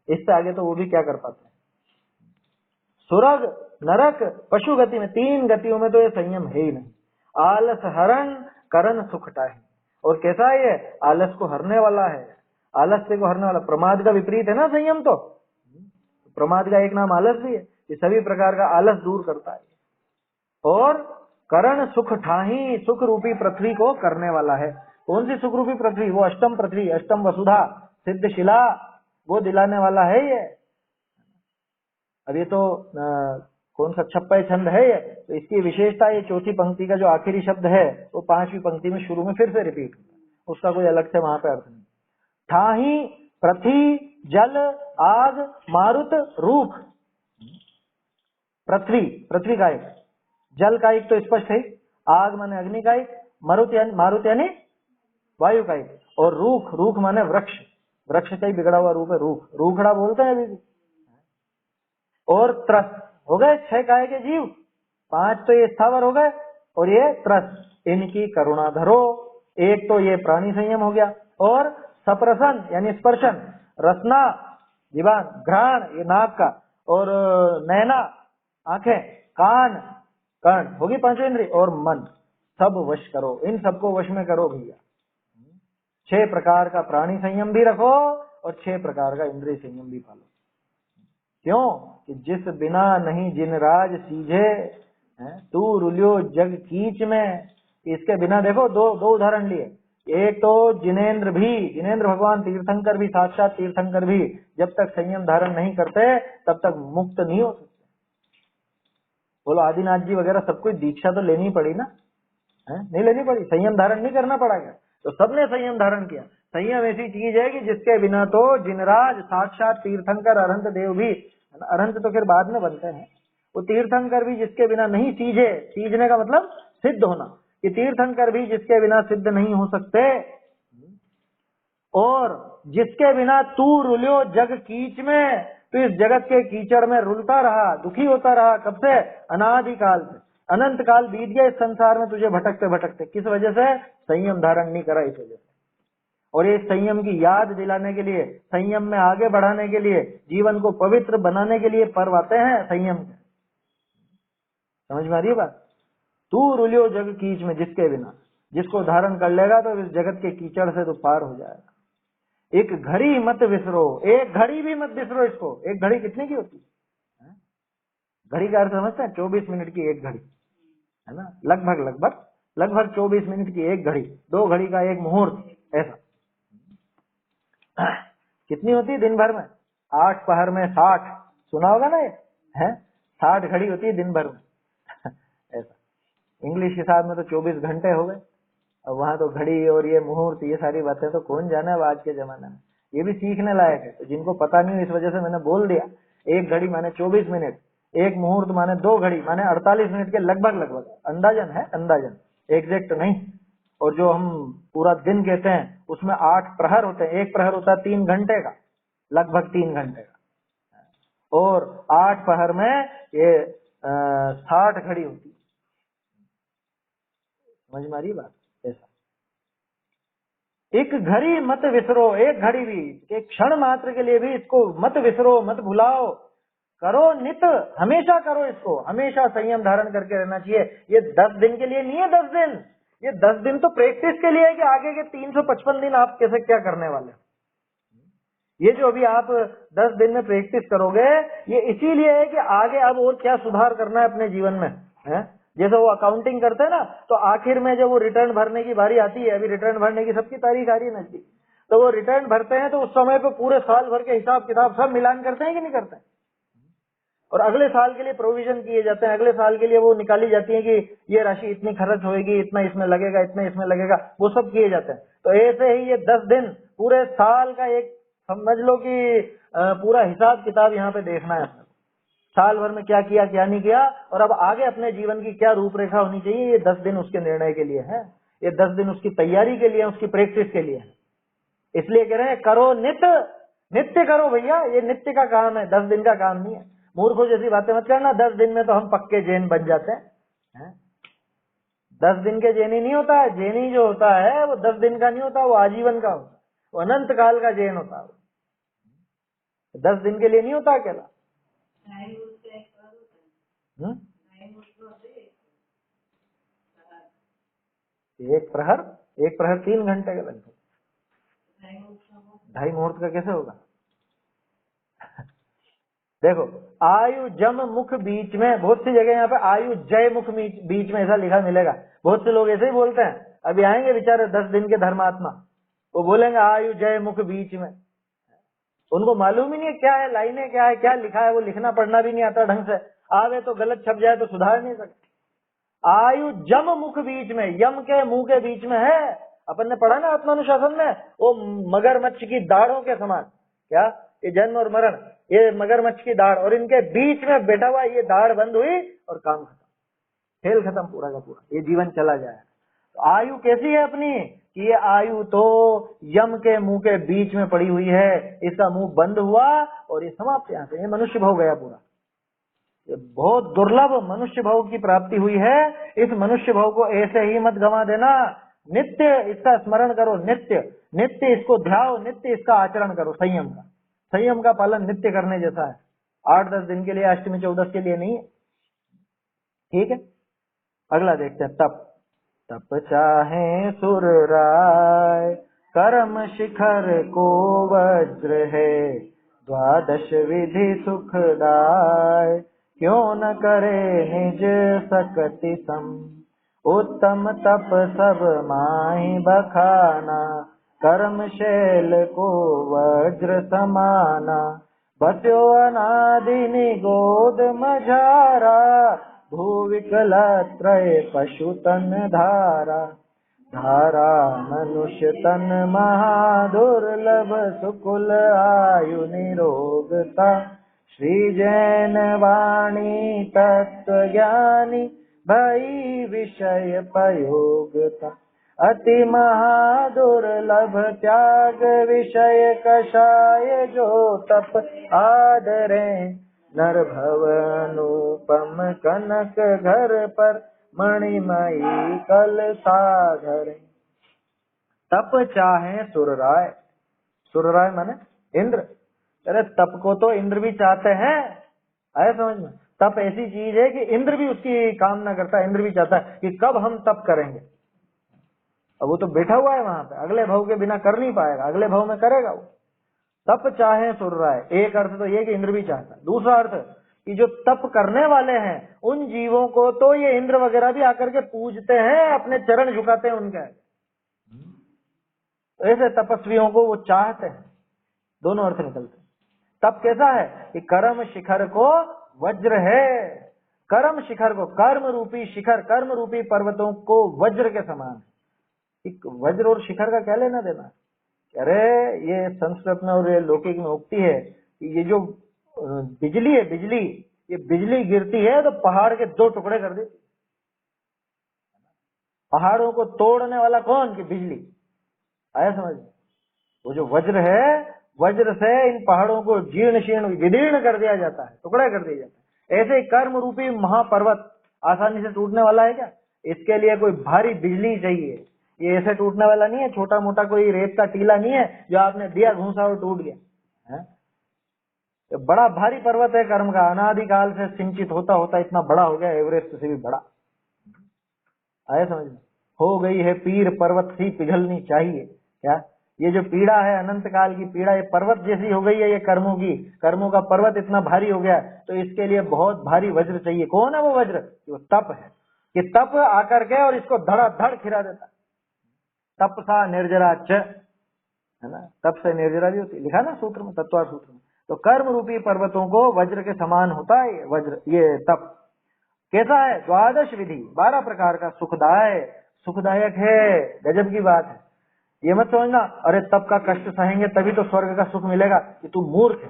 इससे आगे तो वो भी क्या कर पाते हैं। सुरग नरक पशु गति में, 3 गतियों में तो ये संयम है ही नहीं। आलस हरण करण सुखटा है, और कैसा है ये? आलस को हरने वाला है, आलस्य को हरने वाला। प्रमाद का विपरीत है ना संयम, तो प्रमाद का एक नाम आलस भी है, ये सभी प्रकार का आलस दूर करता है। और करण सुख ठाही, सुख रूपी पृथ्वी को करने वाला है। कौन सी सुख रूपी पृथ्वी? वो अष्टम पृथ्वी, अष्टम वसुधा सिद्ध शिला, वो दिलाने वाला है ये। अब ये तो कौन सा 56 छंद है ये, तो इसकी विशेषता ये चौथी पंक्ति का जो आखिरी शब्द है वो 5वीं पंक्ति में शुरू में फिर से रिपीट होता है, उसका कोई अलग से वहां पे अर्थ नहीं। ठाही पृथ्वी जल आग मारुत रूख। पृथ्वी, पृथ्वी का एक, जल का एक तो स्पष्ट है, आग माने अग्नि का एक, मारुत यानी वायु का एक, और रूख, रूख माने वृक्ष, वृक्ष का ही बिगड़ा हुआ रूप है रूख, रूखड़ा बोलते हैं अभी भी। और त्रस, हो गए 6 काय के जीव, 5 तो ये स्थावर हो गए, और ये त्रस, इनकी करुणा धरो। एक तो ये प्राणी संयम हो गया, और सप्रसन यानी स्पर्शन, रसना जीवान, घ्राण ये नाक का, और नैना आंखें, कान कर्ण होगी 5 इंद्रिय, और मन, सब वश करो, इन सबको वश में करो भैया। 6 प्रकार का प्राणी संयम भी रखो और 6 प्रकार का इंद्रिय संयम भी पालो। क्यों? कि जिस बिना नहीं जिन राज सीझे, तू रुलियो जग कीच में। इसके बिना देखो दो उदाहरण लिए, एक तो जिनेंद्र भी, जिनेंद्र भगवान तीर्थंकर भी, साक्षात तीर्थंकर भी जब तक संयम धारण नहीं करते तब तक मुक्त नहीं हो सकते। बोलो आदिनाथ जी वगैरह सबको दीक्षा तो लेनी पड़ी ना, नहीं लेनी पड़ी, संयम धारण नहीं करना पड़ा क्या? तो सबने संयम धारण किया। संयम ऐसी चीज है कि जिसके बिना तो जिनराज, साक्षात तीर्थंकर, अरहंत देव भी, अरहंत तो फिर बाद में बनते हैं, वो तीर्थंकर भी जिसके बिना नहीं सीझे, सीझने का मतलब सिद्ध होना, कि तीर्थंकर भी जिसके बिना सिद्ध नहीं हो सकते, और जिसके बिना तू रुलियो जग कीच में, तो इस जगत के कीचड़ में रुलता रहा, दुखी होता रहा, कब से? अनादिकाल से, अनंत काल बीत गया इस संसार में तुझे भटकते भटकते। किस वजह से? संयम धारण नहीं करा, इस वजह से। और ये संयम की याद दिलाने के लिए, संयम में आगे बढ़ाने के लिए, जीवन को पवित्र बनाने के लिए पर्व आते हैं संयम के। समझ में आ रही है बात? तू रुलियो जग कीच में, जिसके बिना, जिसको धारण कर लेगा तो इस जगत के कीचड़ से तो पार हो जाएगा। एक घड़ी मत विसरो, एक घड़ी भी मत विसरो इसको। एक घड़ी कितने की होती है? घड़ी का अर्थ समझते हैं? 24 मिनट की एक घड़ी है ना, लगभग 24 मिनट की एक घड़ी, 2 घड़ी का एक मुहूर्त, ऐसा। कितनी होती है दिन भर में? 8 पहर में 60, सुना होगा ना ये, है 60 घड़ी होती है दिन भर में ऐसा। इंग्लिश हिसाब में तो 24 घंटे हो गए। अब वहां तो घड़ी और ये मुहूर्त, ये सारी बातें तो कौन जाने अब आज के जमाने में, ये भी सीखने लायक है। तो जिनको पता नहीं इस वजह से मैंने बोल दिया, एक घड़ी माने 24 मिनट, एक मुहूर्त माने 2 घड़ी माने 48 मिनट के लगभग, अंदाजन है, अंदाजन, एग्जैक्ट नहीं। और जो हम पूरा दिन कहते हैं उसमें 8 प्रहर होते हैं, एक प्रहर होता है 3 घंटे का, लगभग 3 घंटे का, और 8 प्रहर में ये 60 घड़ी होती है। समझ में आ रही बात? ऐसा एक घड़ी मत विसरो, एक घड़ी भी, एक क्षण मात्र के लिए भी इसको मत विसरो, मत भुलाओ, करो नित, हमेशा करो इसको, हमेशा संयम धारण करके रहना चाहिए। ये 10 दिन के लिए नहीं है, 10 दिन, ये 10 दिन तो प्रैक्टिस के लिए है कि आगे के 355 दिन आप कैसे क्या करने वाले। ये जो अभी आप 10 दिन में प्रैक्टिस करोगे, ये इसीलिए है कि आगे अब और क्या सुधार करना है अपने जीवन में, है? जैसे वो अकाउंटिंग करते हैं ना, तो आखिर में जब वो रिटर्न भरने की बारी आती है, अभी रिटर्न भरने की सबकी तारीख आ रही है नजदीक, तो वो रिटर्न भरते हैं तो उस समय पे पूरे साल भर के हिसाब किताब सब मिलान करते हैं कि नहीं करते हैं? और अगले साल के लिए प्रोविजन किए जाते हैं, अगले साल के लिए वो निकाली जाती है कि ये राशि इतनी खर्च होगी, इतना इसमें लगेगा, इतना इसमें लगेगा, वो सब किए जाते हैं। तो ऐसे ही ये 10 दिन पूरे साल का एक समझ लो कि पूरा हिसाब किताब यहाँ पे देखना है। साल भर में क्या किया क्या नहीं किया, और अब आगे अपने जीवन की क्या रूपरेखा होनी चाहिए, ये 10 दिन उसके निर्णय के लिए है, ये 10 दिन उसकी तैयारी के लिए, उसकी प्रैक्टिस के लिए है। इसलिए कह रहे हैं करो नित्य, नित्य करो भैया, ये नित्य का काम है, 10 दिन का काम नहीं है। मूर्खों जैसी बातें मत करना, 10 दिन में तो हम पक्के जैन बन जाते हैं। 10 दिन के जैनी नहीं होता है, जैनी जो होता है वो 10 दिन का नहीं होता, वो आजीवन का होता है, वो अनंत काल का जैन होता है, 10 दिन के लिए नहीं होता अकेला। एक प्रहर 3 घंटे का लगभग, 2.5 मुहूर्त का कैसे होगा? देखो, आयु जम मुख बीच में, बहुत सी जगह यहाँ पे आयु जय मुख बीच में ऐसा लिखा मिलेगा। बहुत से लोग ऐसे ही बोलते हैं, अभी आएंगे बेचारे 10 दिन के धर्मात्मा, वो बोलेंगे आयु जय मुख बीच में, उनको मालूम ही नहीं है क्या है, लाइनें क्या है, क्या लिखा है, वो लिखना पढ़ना भी नहीं आता ढंग से, आवे तो गलत छप जाए तो सुधार नहीं सकते। आयु जम मुख बीच में, यम के मुंह के बीच में है। अपन ने पढ़ा ना आत्मानुशासन में, वो मगरमच्छ की दाढ़ों के समान, क्या ये जन्म और मरण, ये मगरमच्छ की दाढ़, और इनके बीच में बैठा हुआ, ये दाढ़ बंद हुई और काम खत्म, खेल खत्म पूरा का पूरा, ये जीवन चला जाए। तो आयु कैसी है अपनी, कि ये आयु तो यम के मुंह के बीच में पड़ी हुई है, इसका मुंह बंद हुआ और ये समाप्त, यहाँ से ये मनुष्य भाव गया पूरा। ये बहुत दुर्लभ मनुष्य भाव की प्राप्ति हुई है, इस मनुष्य भाव को ऐसे ही मत गंवा देना। नित्य इसका स्मरण करो, नित्य नित्य इसको ध्याओ, नित्य इसका आचरण करो, संयम का पालन नित्य करने जैसा है, 8-10 दिन के लिए, अष्टमी 14 के लिए नहीं है। ठीक है, अगला देखते हैं। तप चाहे सुर राय, कर्म शिखर को वज्र है, 12 विधि सुखदाय, क्यों न करे निज सकति सम, उत्तम तप सब माहि बखाना, कर्म शैल को वज्र समाना, बस्यो अनादि निगोद मझारा, भूविकल त्रय पशु तन धारा, धारा मनुष्य तन महादुर्लभ, सुकुल आयु निरोगता, श्री जैन वाणी तत्व ज्ञानी, भई विषय पयोगता, अति महादुर्लभ त्याग विषय कषाय, जो तप आदरे, नर भवनुपम कनक घर पर, मणिमयी कल सागर। तप चाहे सुरराय, सुरराय माने इंद्र, अरे तप को तो इंद्र भी चाहते हैं, आया समझ में। तप ऐसी चीज है कि इंद्र भी उसकी कामना करता है, इंद्र भी चाहता है कि कब हम तप करेंगे। अब वो तो बैठा हुआ है वहां पे, अगले भाव के बिना कर नहीं पाएगा, अगले भाव में करेगा वो। तप चाहे सुरराय, एक अर्थ तो ये कि इंद्र भी चाहता है, दूसरा अर्थ कि जो तप करने वाले हैं उन जीवों को तो ये इंद्र वगैरह भी आकर के पूजते हैं, अपने चरण झुकाते हैं उनके। ऐसे तपस्वियों को वो चाहते हैं, दोनों अर्थ निकलते हैं। तप कैसा है कि कर्म शिखर को वज्र है, कर्म शिखर को, कर्म रूपी शिखर, कर्म रूपी पर्वतों को वज्र के समान। एक वज्र और शिखर का क्या लेना देना? अरे ये संस्कृत में और ये लौकिक में उक्ति है कि ये जो बिजली है, बिजली, ये बिजली गिरती है तो पहाड़ के 2 टुकड़े कर देती। पहाड़ों को तोड़ने वाला कौन? कि बिजली। आया समझ? वो जो वज्र है, वज्र से इन पहाड़ों को जीर्ण शीर्ण विदीर्ण कर दिया जाता है, टुकड़ा कर दिया जाता है। ऐसे ही कर्म रूपी महापर्वत आसानी से टूटने वाला है क्या? इसके लिए कोई भारी बिजली चाहिए। ये ऐसे टूटने वाला नहीं है, छोटा मोटा कोई रेत का टीला नहीं है जो आपने दिया घूसा और टूट गया है। तो बड़ा भारी पर्वत है कर्म का, अनादिकाल से सिंचित होता होता इतना बड़ा हो गया, एवरेस्ट से भी बड़ा। आया समझ में? हो गई है पीर पर्वत सी पिघलनी चाहिए। क्या ये जो पीड़ा है अनंत काल की पीड़ा, ये पर्वत जैसी हो गई है, ये कर्मों की, कर्मों का पर्वत इतना भारी हो गया, तो इसके लिए बहुत भारी वज्र चाहिए। कौन है वो वज्र? वो तप है, कि तप आकर के और इसको धड़ाधड़ खिरा देता। तप सा निर्जरा च, है ना, तप से निर्जरा भी होती, लिखा ना सूत्र में, तत्वार सूत्र में। तो कर्म रूपी पर्वतों को वज्र के समान होता है वज्र, ये तप। कैसा है? 12 विधि, 12 प्रकार का सुखदायक है। गजब की बात है। ये मत समझना अरे तप का कष्ट सहेंगे तभी तो स्वर्ग का सुख मिलेगा, कि तू मूर्ख है।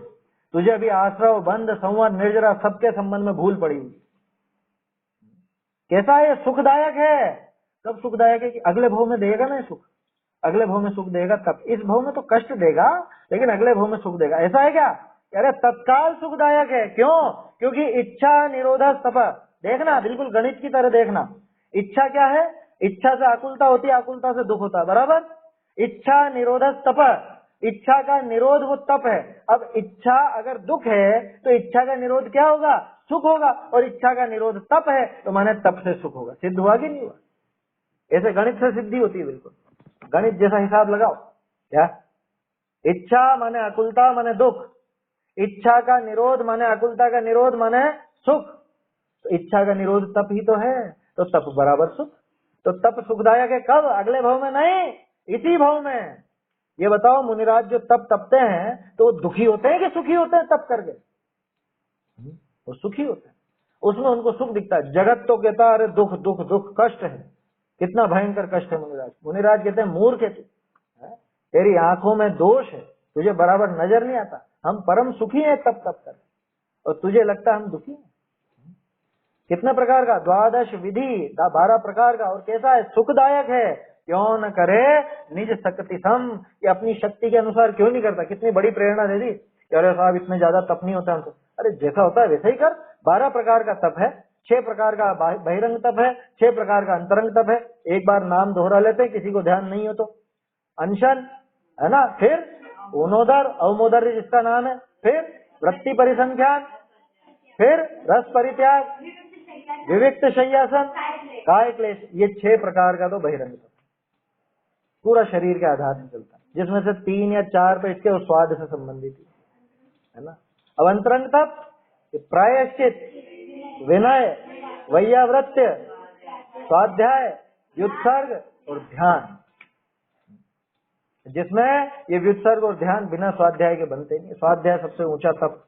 तुझे अभी आश्रव, बंध, संवर, निर्जरा सबके संबंध में भूल पड़ी हुई। कैसा है? सुखदायक है। कब सुखदायक है? कि अगले भव में देगा ना सुख, अगले भव में सुख देगा तब। इस भव में तो कष्ट देगा लेकिन अगले भव में सुख देगा। ऐसा है क्या? अरे तत्काल सुखदायक है। क्यों? क्योंकि इच्छा निरोधा तप। देखना, बिल्कुल गणित की तरह देखना। इच्छा क्या है? इच्छा से आकुलता होती है, आकुलता से दुख होता है, बराबर। इच्छा निरोधा तप, इच्छा का निरोध वो तप है। अब इच्छा अगर दुख है तो इच्छा का निरोध क्या होगा? सुख होगा। और इच्छा का निरोध तप है तो माने तप से सुख होगा। सिद्ध हुआ कि नहीं हुआ? ऐसे गणित से सिद्धि होती है। बिल्कुल गणित जैसा हिसाब लगाओ। क्या? इच्छा माने आकुलता माने दुख, इच्छा का निरोध माने आकुलता का निरोध माने सुख। तो इच्छा का निरोध तप ही तो है, तो तप बराबर सुख। तो तप सुखदायक है। कब? अगले भव में नहीं, इसी भव में। ये बताओ, मुनिराज जो तप तपते हैं तो वो दुखी होते हैं कि सुखी होते हैं तप करके? वो सुखी होते हैं, उसमें उनको सुख दिखता है। जगत तो कहता है अरे दुख दुख दुख, कष्ट है, कितना भयंकर कष्ट है मुनिराज। मुनिराज कहते हैं मूर्ख है तू, तेरी आंखों में दोष है, तुझे बराबर नजर नहीं आता। हम परम सुखी हैं तप तप कर, और तुझे लगता है हम दुखी हैं। कितने प्रकार का? 12 विधि, 12 प्रकार का। और कैसा है? सुखदायक है। क्यों न करे निज शक्ति सम, कि अपनी शक्ति के अनुसार क्यों नहीं करता। कितनी बड़ी प्रेरणा दे दी कि अरे साहब इसमें ज्यादा तप नहीं होता हमसे। अरे जैसा होता है वैसा ही कर। 12 प्रकार का तप है, 6 प्रकार का बहिरंग तप है, 6 प्रकार का अंतरंग तप है। एक बार नाम दोहरा लेते हैं, किसी को ध्यान नहीं हो तो। अनशन है ना, फिर ऊनोदर, अवमोदर जिसका नाम है, फिर वृत्ति परिसंख्यान, फिर रस परित्याग, विविक्त शय्यासन, काय क्लेश। ये 6 प्रकार का तो बहिरंग तप पूरा शरीर के आधार में चलता है, जिसमें से 3 या 4 पे इसके स्वाद से संबंधित है ना। अब अंतरंग तप प्रायश्चित, विनय, वैयावृत्य, स्वाध्याय, व्युत्सर्ग और ध्यान, जिसमें ये व्युत्सर्ग और ध्यान बिना स्वाध्याय के बनते नहीं। स्वाध्याय सबसे ऊंचा तप,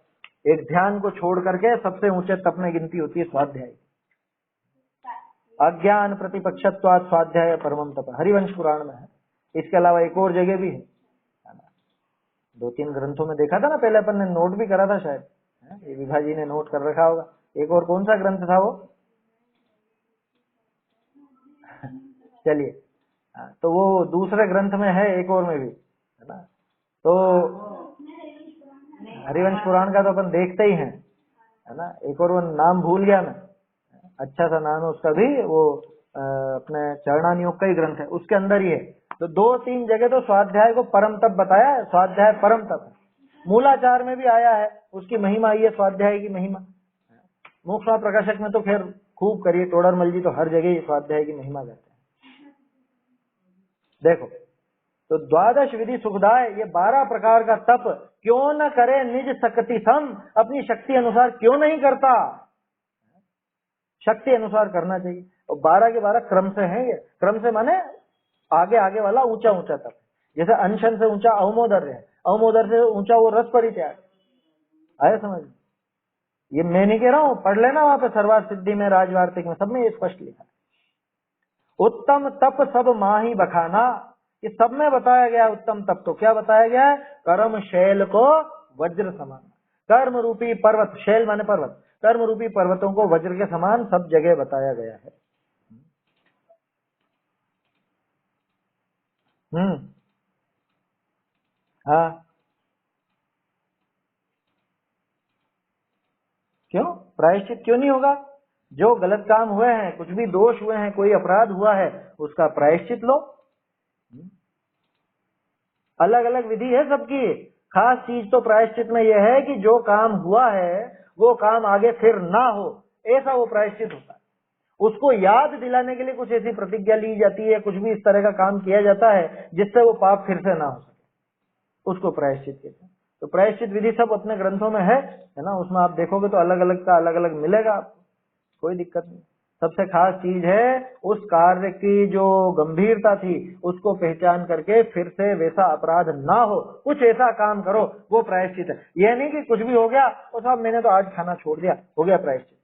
एक ध्यान को छोड़ करके सबसे ऊंचे तप में गिनती होती है स्वाध्याय। अज्ञान प्रतिपक्षत्वात् स्वाध्याय परमम तप, हरिवंश पुराण में है। इसके अलावा एक और जगह भी है, 2-3 ग्रंथों में देखा था ना, पहले अपन ने नोट भी करा था शायद, ये विभा जी ने नोट कर रखा होगा। एक और कौन सा ग्रंथ था वो? चलिए, तो वो दूसरे ग्रंथ में है, एक और में भी है ना। तो हरिवंश पुराण का तो अपन देखते ही हैं, है ना। एक और वो नाम भूल गया मैं, अच्छा सा नाम है उसका भी, वो अपने चरणानियोग का ही ग्रंथ है, उसके अंदर ही है। तो 2-3 जगह तो स्वाध्याय को परम तप बताया है। स्वाध्याय परम तप है। मूलाचार में भी आया है, उसकी महिमा आई है, स्वाध्याय की महिमा। मोक्ष प्रकाशक में तो खैर खूब करिए, टोडरमल जी तो हर जगह ही स्वाध्याय की महिमा कहते हैं। देखो, तो 12 विधि सुखदाय, ये 12 प्रकार का तप क्यों न करे निज शक्ति सम, अपनी शक्ति अनुसार क्यों नहीं करता। शक्ति अनुसार करना चाहिए। और 12 के 12 क्रम से हैं। ये क्रम से माने आगे आगे वाला ऊंचा ऊंचा तप। जैसे अनशन से ऊंचा अवमोदर्य है, अवमोदर से ऊंचा वो रस परित्याग। आया समझ? ये मैं नहीं कह रहा हूं, पढ़ लेना वहां पे सर्वार्थ सिद्धि में, राजवार्तिक में, सब में ये स्पष्ट लिखा है। उत्तम तप सब माही बखाना, ये सब में बताया गया उत्तम तप। तो क्या बताया गया है? कर्म शैल को वज्र समान, कर्म रूपी पर्वत, शैल माने पर्वत, कर्म रूपी पर्वतों को वज्र के समान सब जगह बताया गया है। हाँ, क्यों प्रायश्चित क्यों नहीं होगा? जो गलत काम हुए हैं, कुछ भी दोष हुए हैं, कोई अपराध हुआ है, उसका प्रायश्चित लो। अलग अलग विधि है सबकी। खास चीज तो प्रायश्चित में यह है कि जो काम हुआ है वो काम आगे फिर ना हो, ऐसा वो प्रायश्चित होता है। उसको याद दिलाने के लिए कुछ ऐसी प्रतिज्ञा ली जाती है, कुछ भी इस तरह का काम किया जाता है जिससे वो पाप फिर से ना हो सके, उसको प्रायश्चित कहते हैं। तो प्रायश्चित विधि सब अपने ग्रंथों में है ना। उसमें आप देखोगे तो अलग अलग का अलग अलग मिलेगा आपको, कोई दिक्कत नहीं। सबसे खास चीज है उस कार्य की जो गंभीरता थी उसको पहचान करके फिर से वैसा अपराध ना हो, कुछ ऐसा काम करो, वो प्रायश्चित है। यह नहीं कि कुछ भी हो गया और साहब मैंने तो आज खाना छोड़ दिया, हो गया प्रायश्चित,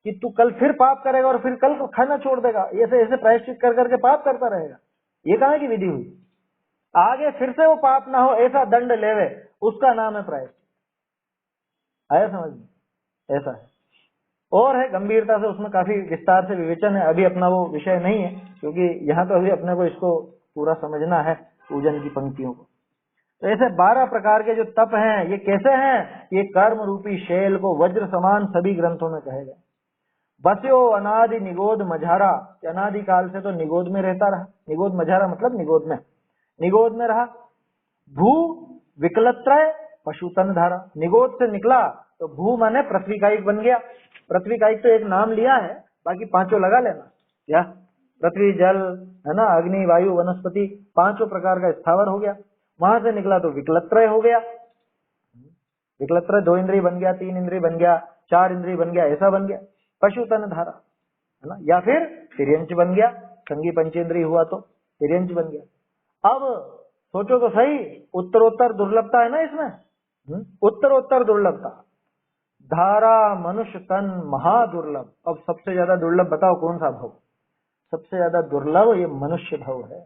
कि तू कल फिर पाप करेगा और फिर कल को खाना छोड़ देगा। ऐसे ऐसे प्रायश्चित कर करके पाप करता रहेगा, ये कहाँ की विधि हुई? आगे फिर से वो पाप ना हो ऐसा दंड लेवे, उसका नाम है प्रायश्चित। आया समझ में? ऐसा है। और है गंभीरता से, उसमें काफी विस्तार से विवेचन है, अभी अपना वो विषय नहीं है, क्योंकि यहाँ तो अभी अपने को इसको पूरा समझना है पूजन की पंक्तियों को। तो ऐसे 12 प्रकार के जो तप हैं, ये कैसे हैं? ये कर्म रूपी शैल को वज्र समान सभी ग्रंथों में कहे गए। बस्यो अनादि निगोद मझारा, अनादि काल से तो निगोद में रहता रहा। निगोद मझारा मतलब निगोद में रहा। भू विकलत्रय पशुतन धारा, निगोद से निकला तो भू माने पृथ्वी का एक बन गया। पृथ्वी का एक तो एक नाम लिया है, बाकी पांचों लगा लेना। क्या? पृथ्वी, जल, है ना, अग्नि, वायु, वनस्पति, पांचों प्रकार का स्थावर हो गया। वहां से निकला तो विकलत्रय हो गया। विकलत्रय 2 इंद्रिय बन गया, 3 इंद्रिय बन गया, 4 इंद्रिय बन गया, ऐसा बन गया पशुतन धारा, है ना। या फिर तिर्यंच बन गया, संगी पंचेंद्रिय हुआ तो तिर्यंच बन गया। अब सोचो तो सही, उत्तरोत्तर दुर्लभता है ना इसमें, उत्तरोत्तर दुर्लभता। धारा मनुष्य तन महादुर्लभ। अब सबसे ज्यादा दुर्लभ बताओ कौन सा भव? सबसे ज्यादा दुर्लभ ये मनुष्य भव है।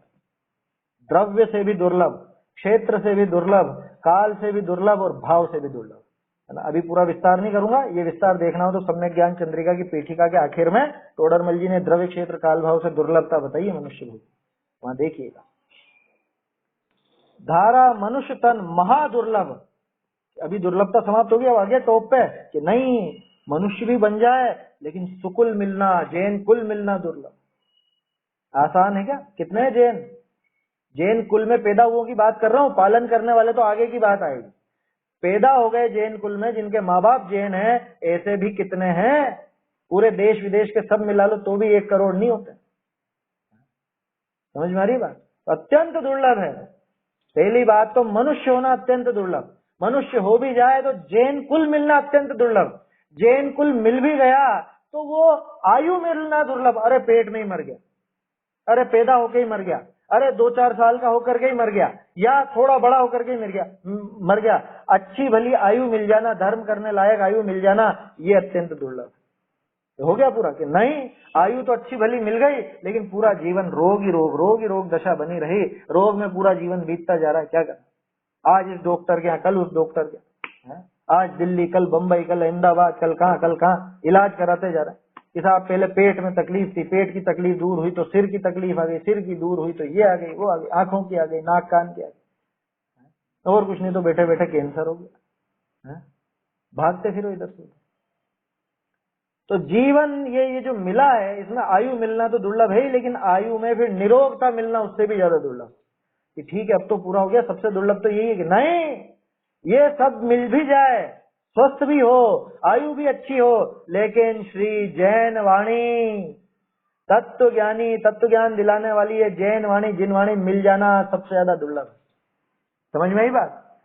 द्रव्य से भी दुर्लभ, क्षेत्र से भी दुर्लभ, काल से भी दुर्लभ और भाव से भी दुर्लभ, है ना। अभी पूरा विस्तार नहीं करूंगा, ये विस्तार देखना हो तो सम्यक ज्ञान चंद्रिका की पीठिका के आखिर में टोडरमल जी ने द्रव्य, क्षेत्र, काल, भाव से दुर्लभता बताई है मनुष्य भव, वहां देखिएगा। धारा मनुष्य तन महादुर्लभ। अभी दुर्लभता समाप्त हो गया, अब आगे टॉप पे कि नहीं मनुष्य भी बन जाए लेकिन सुकुल मिलना, जैन कुल मिलना दुर्लभ। आसान है क्या? कितने हैं जैन? जैन कुल में पैदा हुओं की बात कर रहा हूँ, पालन करने वाले तो आगे की बात आएगी। पैदा हो गए जैन कुल में, जिनके माँ बाप जैन हैं, ऐसे भी कितने हैं? पूरे देश विदेश के सब मिला लो तो भी 1 करोड़ नहीं होते। समझ में आ रही बात? अत्यंत दुर्लभ है। पहली बात तो मनुष्य होना अत्यंत दुर्लभ। मनुष्य हो भी जाए तो जैन कुल मिलना अत्यंत दुर्लभ। जैन कुल मिल भी गया तो वो आयु मिलना दुर्लभ। अरे पेट में ही मर गया, अरे पैदा होकर ही मर गया, अरे 2-4 साल का होकर के ही मर गया, या थोड़ा बड़ा होकर के ही मर गया। अच्छी भली आयु मिल जाना, धर्म करने लायक आयु मिल जाना, ये अत्यंत दुर्लभ। तो हो गया पूरा कि नहीं, आयु तो अच्छी भली मिल गई लेकिन पूरा जीवन रोग ही रोग दशा बनी रही, रोग में पूरा जीवन बीतता जा रहा है। क्या कर, आज इस डॉक्टर के यहाँ, कल उस डॉक्टर के यहाँ, आज दिल्ली, कल बंबई, कल अहमदाबाद, कल कहाँ इलाज कराते जा रहे हैं कि साहब पहले पेट में तकलीफ थी, पेट की तकलीफ दूर हुई तो सिर की तकलीफ आ गई, सिर की दूर हुई तो ये आ गई, वो आ गई, आंखों की आ गई, नाक कान की आ गई, और कुछ नहीं तो बैठे बैठे कैंसर हो गया, भागते फिरो इधर से। तो जीवन ये जो मिला है, इसमें आयु मिलना तो दुर्लभ है ही, लेकिन आयु में फिर निरोगता मिलना उससे भी ज्यादा दुर्लभ। कि ठीक है अब तो पूरा हो गया, सबसे दुर्लभ तो यही है कि नहीं, ये सब मिल भी जाए, स्वस्थ भी हो, आयु भी अच्छी हो, लेकिन श्री जैन वाणी, तत्व ज्ञानी, तत्व ज्ञान दिलाने वाली है जैन वाणी, जिन वाणी मिल जाना सबसे ज्यादा दुर्लभ। समझ में आई बात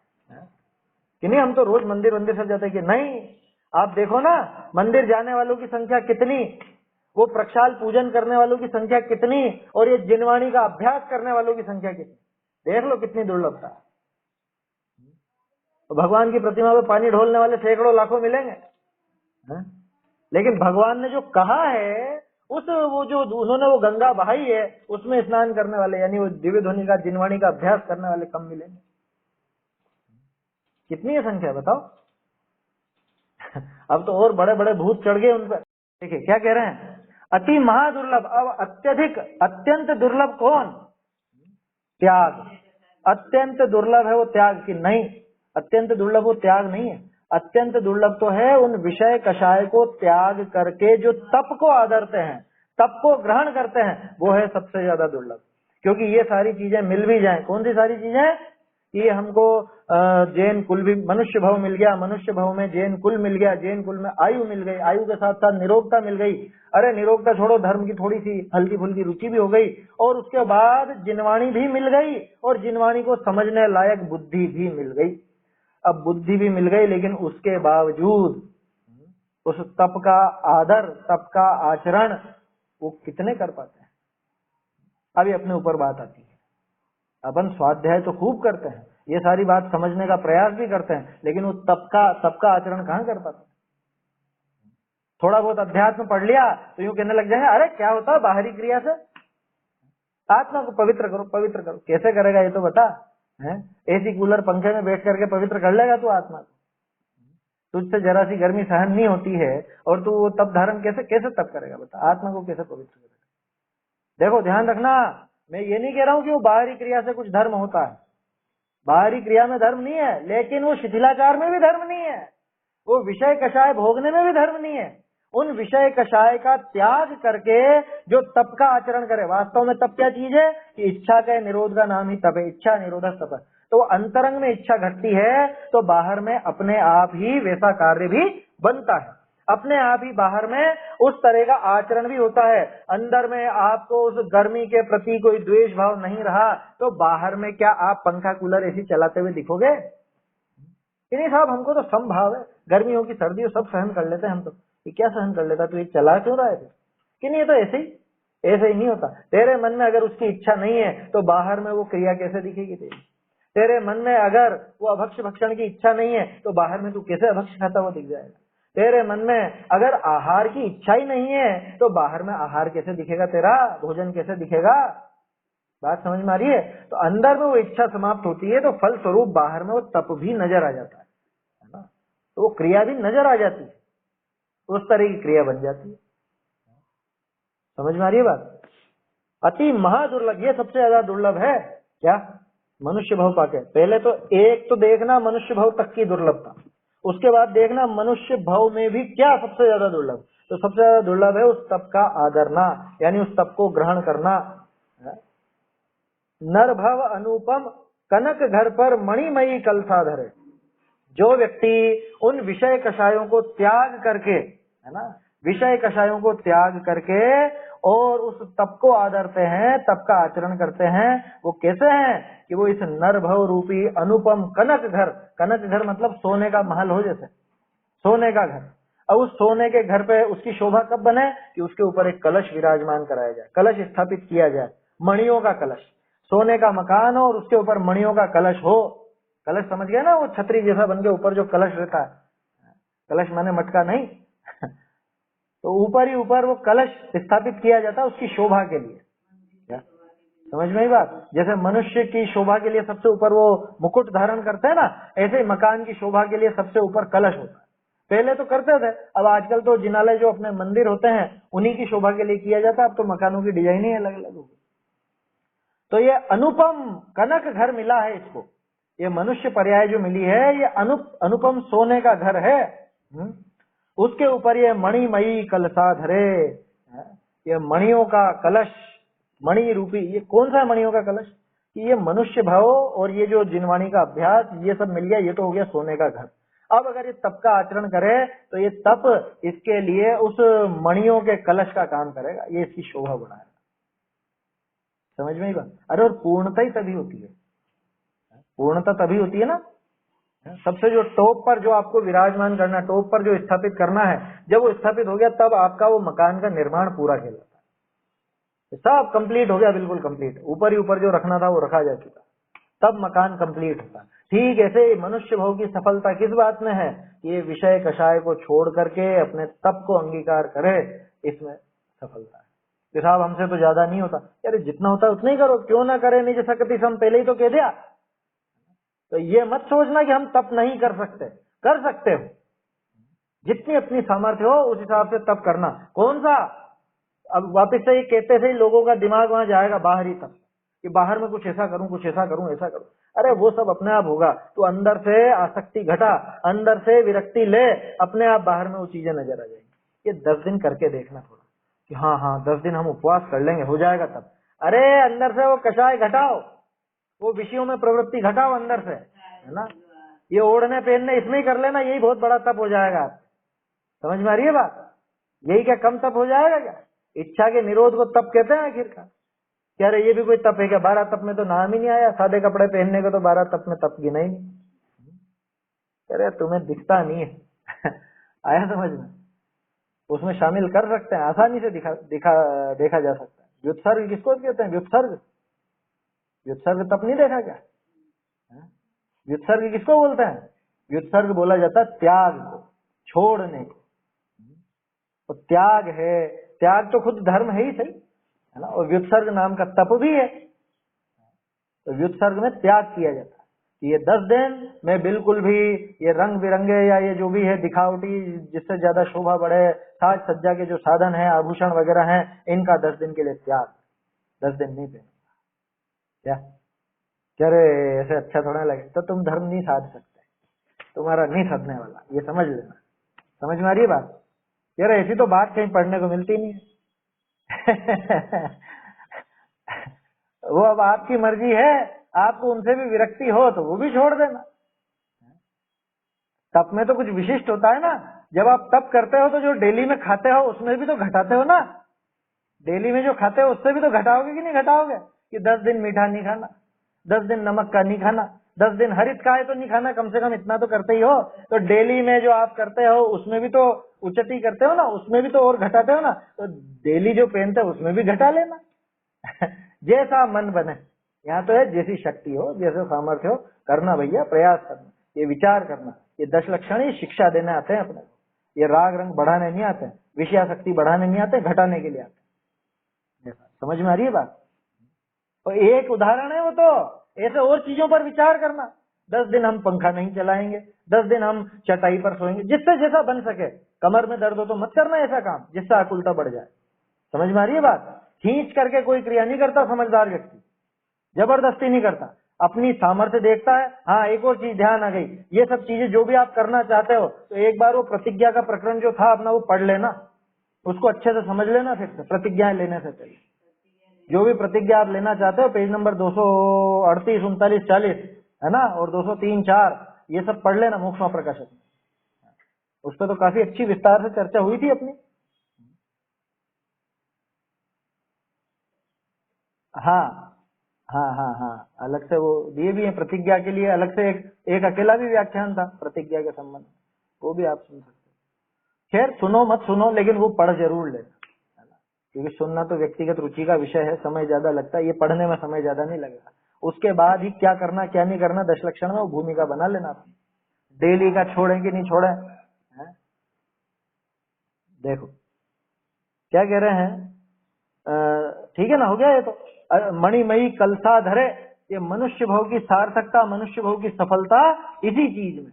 कि नहीं? हम तो रोज मंदिर सब जाते हैं कि नहीं, आप देखो ना मंदिर जाने वालों की संख्या कितनी, वो प्रक्षाल पूजन करने वालों की संख्या कितनी, और ये जिनवाणी का अभ्यास करने वालों की संख्या कितनी, देख लो कितनी दुर्लभता है। तो भगवान की प्रतिमा में पानी ढोलने वाले सैकड़ों लाखों मिलेंगे, लेकिन भगवान ने जो कहा है वो जो उन्होंने वो गंगा बहाई है, उसमें स्नान करने वाले, यानी वो दिव्य ध्वनि का, जिनवाणी का अभ्यास करने वाले कम मिलेंगे। कितनी है संख्या बताओ? अब तो और बड़े बड़े भूत चढ़ गए उन पर। देखिए क्या कह रहे हैं, अति महादुर्लभ। अब अत्यधिक, अत्यंत दुर्लभ कौन? त्याग। अत्यंत दुर्लभ है वो त्याग की नहीं, अत्यंत दुर्लभ वो त्याग नहीं है। अत्यंत दुर्लभ तो है उन विषय कषाय को त्याग करके जो तप को आदरते हैं, तप को ग्रहण करते हैं, वो है सबसे ज्यादा दुर्लभ। क्योंकि ये सारी चीजें मिल भी जाएं, कौन सी सारी चीजें? कि हमको जैन कुल भी, मनुष्य भव मिल गया, मनुष्य भव में जैन कुल मिल गया, जैन कुल में आयु मिल गई, आयु के साथ साथ निरोगता मिल गई, अरे निरोगता छोड़ो, धर्म की थोड़ी सी हल्की फुल्की रुचि भी हो गई, और उसके बाद जिनवाणी भी मिल गई, और जिनवाणी को समझने लायक बुद्धि भी मिल गई। अब बुद्धि भी मिल गई, लेकिन उसके बावजूद उस तप का आदर, तप का आचरण वो कितने कर पाते हैं? अभी अपने ऊपर बात आती है। अपन स्वाध्याय तो खूब करते हैं, ये सारी बात समझने का प्रयास भी करते हैं, लेकिन वो तप का आचरण कहाँ कर पाते हैं? थोड़ा बहुत अध्यात्म पढ़ लिया तो यूं कहने लग जाएंगे, अरे क्या होता है बाहरी क्रिया से? आत्मा को पवित्र करो, पवित्र करो। कैसे करेगा ये तो बता है? एसी कूलर पंखे में बैठ करके पवित्र कर लेगा तू आत्मा को? तुझसे जरा सी गर्मी सहन नहीं होती है और तू वो तप धारण कैसे कैसे तप करेगा? बता, आत्मा को कैसे पवित्र करेगा? देखो ध्यान रखना, मैं ये नहीं कह रहा हूं कि वो बाहरी क्रिया से कुछ धर्म होता है, बाहरी क्रिया में धर्म नहीं है, लेकिन वो शिथिलाचार में भी धर्म नहीं है, वो विषय कषाय भोगने में भी धर्म नहीं है। उन विषय कषाय का त्याग करके जो तप का आचरण करे, वास्तव में तप क्या चीज है कि इच्छा के निरोध का नाम ही तप है, इच्छा निरोधक तप है। तो अंतरंग में इच्छा घटती है तो बाहर में अपने आप ही वैसा कार्य भी बनता है, अपने आप ही बाहर में उस तरह का आचरण भी होता है। अंदर में आपको उस गर्मी के प्रति कोई द्वेष भाव नहीं रहा तो बाहर में क्या आप पंखा कूलर एसी चलाते हुए दिखोगे? कि नहीं साहब, हमको तो समभाव है, गर्मी हो कि सर्दी हो सब सहन कर लेते हैं हम तो। ये क्या सहन कर लेता, तू ये चला क्यों रहा है? कि नहीं, ये तो ऐसे ही नहीं होता। तेरे मन में अगर उसकी इच्छा नहीं है तो बाहर में वो क्रिया कैसे दिखेगी तेरी? तेरे मन में अगर वो अभक्ष भक्षण की इच्छा नहीं है तो बाहर में तू कैसे अभक्ष खाता हुआ दिख जाएगा? तेरे मन में अगर आहार की इच्छा ही नहीं है तो बाहर में आहार कैसे दिखेगा तेरा, भोजन कैसे दिखेगा? बात समझ में आ रही है? तो अंदर में वो इच्छा समाप्त होती है तो फल स्वरूप बाहर में वो तप भी नजर आ जाता है ना, तो वो क्रिया भी नजर आ जाती है, उस तरह की क्रिया बन जाती है। समझ में आ रही है बात? अति महादुर्लभ, ये सबसे ज्यादा दुर्लभ है क्या? मनुष्य भाव पाके। पहले तो एक तो देखना मनुष्य भाव तक की दुर्लभता, उसके बाद देखना मनुष्य भाव में भी क्या सबसे ज्यादा दुर्लभ। तो सबसे ज्यादा दुर्लभ है उस तप का आदरना, यानी उस तप को ग्रहण करना। नर भव अनुपम कनक घर पर मणिमयी कलसा धरे। जो व्यक्ति उन विषय कषायों को त्याग करके, है ना, विषय कषायों को त्याग करके और उस तप को आदरते हैं, तप का आचरण करते हैं, वो कैसे हैं कि वो इस नरभव रूपी अनुपम कनक घर, कनक घर मतलब सोने का महल हो, जैसे सोने का घर। अब उस सोने के घर पे उसकी शोभा कब बने कि उसके ऊपर एक कलश विराजमान कराया जाए, कलश स्थापित किया जाए, मणियों का कलश। सोने का मकान हो और उसके ऊपर मणियों का कलश हो। कलश समझ गया ना, वो छतरी जैसा बन के ऊपर जो कलश रहता है, कलश माने मटका नहीं तो ऊपर ही ऊपर वो कलश स्थापित किया जाता है उसकी शोभा के लिए। क्या समझ में ही बात? जैसे मनुष्य की शोभा के लिए सबसे ऊपर वो मुकुट धारण करते हैं ना, ऐसे ही मकान की शोभा के लिए सबसे ऊपर कलश होता है। पहले तो करते थे, अब आजकल तो जिनालय जो अपने मंदिर होते हैं उन्हीं की शोभा के लिए किया जाता है। अब तो मकानों की डिजाइन ही अलग अलग होगी। तो ये अनुपम कनक घर मिला है इसको, ये मनुष्य पर्याय जो मिली है ये अनुपम सोने का घर है। उसके ऊपर ये मणिमयी कलसा धरे, ये मणियों का कलश, मणि रूपी। ये कौन सा मणियों का कलश? ये मनुष्य भाव और ये जो जिनवाणी का अभ्यास, ये सब मिल गया, ये तो हो गया सोने का घर। अब अगर ये तप का आचरण करे तो ये तप इसके लिए उस मणियों के कलश का काम करेगा, ये इसकी शोभा बढ़ाएगा। समझ में ही बात? अरे और पूर्णता ही तभी होती है, पूर्णता तभी होती है ना, सबसे जो टॉप पर जो आपको विराजमान करना, टॉप पर जो स्थापित करना है, जब वो स्थापित हो गया तब आपका वो मकान का निर्माण पूरा कहलाता है। सब कंप्लीट हो गया, बिल्कुल कंप्लीट। ऊपर ही ऊपर जो रखना था वो रखा जा चुका, तब मकान कंप्लीट होता। ठीक ऐसे मनुष्य भाव की सफलता किस बात में है? ये विषय कषाय को छोड़ करके अपने तप को अंगीकार करे, इसमें सफलता है। कि साहब हमसे तो ज्यादा नहीं होता, यार जितना होता है उतना ही करो, क्यों ना करे निज सकति सम, पहले ही तो कह दिया। तो ये मत सोचना कि हम तप नहीं कर सकते, कर सकते हो, जितनी अपनी सामर्थ्य हो उस हिसाब से तप करना। कौन सा? अब वापस से ये कहते से ही लोगों का दिमाग वहां जाएगा बाहरी तप, कि बाहर में कुछ ऐसा करूं, कुछ ऐसा करूं, ऐसा करूं। अरे वो सब अपने आप होगा, तो अंदर से आसक्ति घटा, अंदर से विरक्ति ले, अपने आप बाहर में वो चीजें नजर आ जाएंगी। ये 10 दिन करके देखना थोड़ा, कि हाँ हाँ 10 दिन हम उपवास कर लेंगे, हो जाएगा तब। अरे अंदर से वो कषाय घटाओ, वो विषयों में प्रवृत्ति घटाओ अंदर से, है ना। ये ओढ़ने पहनने इसमें ही कर लेना, यही बहुत बड़ा तप हो जाएगा। समझ में आ रही है बात? यही क्या कम तप हो जाएगा क्या? इच्छा के निरोध को तप कहते हैं आखिर का? क्या रे ये भी कोई तप है क्या? 12 तप में तो नाम ही नहीं आया, सादे कपड़े पहनने को तो 12 तप में तप गिना ही नहीं। अरे तुम्हें दिखता नहीं है आया समझ में? उसमें शामिल कर सकते हैं, आसानी से देखा जा सकता है। व्युत्सर्ग किसको कहते हैं? व्युत्सर्ग, व्युत्सर्ग तप नहीं देखा क्या? व्युत्सर्ग किसको बोलते हैं? व्युत्सर्ग बोला जाता है त्याग को, छोड़ने को। तो त्याग है, त्याग तो खुद धर्म है ही सही, है ना। और व्युत्सर्ग नाम का तप भी है। तो व्युत्सर्ग में त्याग किया जाता है ये 10 दिन में बिल्कुल भी ये रंग बिरंगे या ये जो भी है दिखावटी जिससे ज्यादा शोभा बढ़े, साज सज्जा के जो साधन है, आभूषण वगैरह हैं, इनका 10 दिन के लिए त्याग। 10 दिन नहीं पहनूंगा। क्या क्या रे, ऐसे अच्छा थोड़ा लगे तो तुम धर्म नहीं साध सकते, तुम्हारा नहीं साधने वाला, ये समझ लेना। समझ में आ रही है बात? यार ऐसी तो बात कहीं पढ़ने को मिलती नहीं है। वो अब आपकी मर्जी है, आपको उनसे भी विरक्ति हो तो वो भी छोड़ देना। तप में तो कुछ विशिष्ट होता है ना, जब आप तप करते हो तो जो डेली में खाते हो उसमें भी तो घटाते हो ना। डेली में जो खाते हो उससे भी तो घटाओगे कि नहीं घटाओगे? कि 10 दिन मीठा नहीं खाना, 10 दिन नमक का नहीं खाना, 10 दिन हरित का है तो नहीं खाना, कम से कम इतना तो करते ही हो। तो डेली में जो आप करते हो उसमें भी तो उच्चती करते हो ना, उसमें भी तो और घटाते हो ना। तो डेली जो पहनते हो उसमें भी घटा लेना। जैसा मन बने, यहाँ तो है जैसी शक्ति हो, जैसे सामर्थ्य हो, करना भैया, प्रयास करना, ये विचार करना। ये 10 लक्षण ही शिक्षा देने आते हैं अपने को। ये राग रंग बढ़ाने नहीं आते, विषयासक्ति बढ़ाने नहीं आते, घटाने के लिए आते हैं। समझ में आ रही है बात? तो एक उदाहरण है वो तो, ऐसे और चीजों पर विचार करना। 10 दिन हम पंखा नहीं चलाएंगे, 10 दिन हम चटाई पर सोएंगे, जिससे जैसा बन सके। कमर में दर्द हो तो मत करना ऐसा काम जिससे आकुलता बढ़ जाए। समझ में आ रही है बात? खींच करके कोई क्रिया नहीं करता समझदार व्यक्ति, जबरदस्ती नहीं करता, अपनी सामर्थ्य देखता है। हाँ, एक और चीज ध्यान आ गई, ये सब चीजें जो भी आप करना चाहते हो तो एक बार वो प्रतिज्ञा का प्रकरण जो था अपना वो पढ़ लेना, उसको अच्छे से समझ लेना। फिर से प्रतिज्ञाएं लेने से पहले जो भी प्रतिज्ञा आप लेना चाहते हो, पेज नंबर 238, 39, 40 है ना, और 203, 4 ये सब पढ़ लेना मोक्ष प्रकाशक में। उस पर तो काफी अच्छी विस्तार से चर्चा हुई थी अपनी। हाँ हाँ हाँ हाँ, अलग से वो दिए भी हैं प्रतिज्ञा के लिए, अलग से एक अकेला भी व्याख्यान था प्रतिज्ञा के संबंध में, वो भी आप सुन सकते हो। खैर सुनो मत सुनो, लेकिन वो पढ़ जरूर लेना, है ना, क्योंकि सुनना तो व्यक्तिगत रुचि का विषय है, समय ज्यादा लगता है, ये पढ़ने में समय ज्यादा नहीं लगेगा। उसके बाद ही क्या करना क्या नहीं करना 10 लक्षण में वो भूमिका बना लेना अपनी, डेली का छोड़ें कि नहीं छोड़ें। हैं? देखो क्या कह रहे हैं, ठीक है ना, हो गया ये तो। मणिमयी कलसा धरे, ये मनुष्य भव की सार्थकता, मनुष्य भव की सफलता इसी चीज में।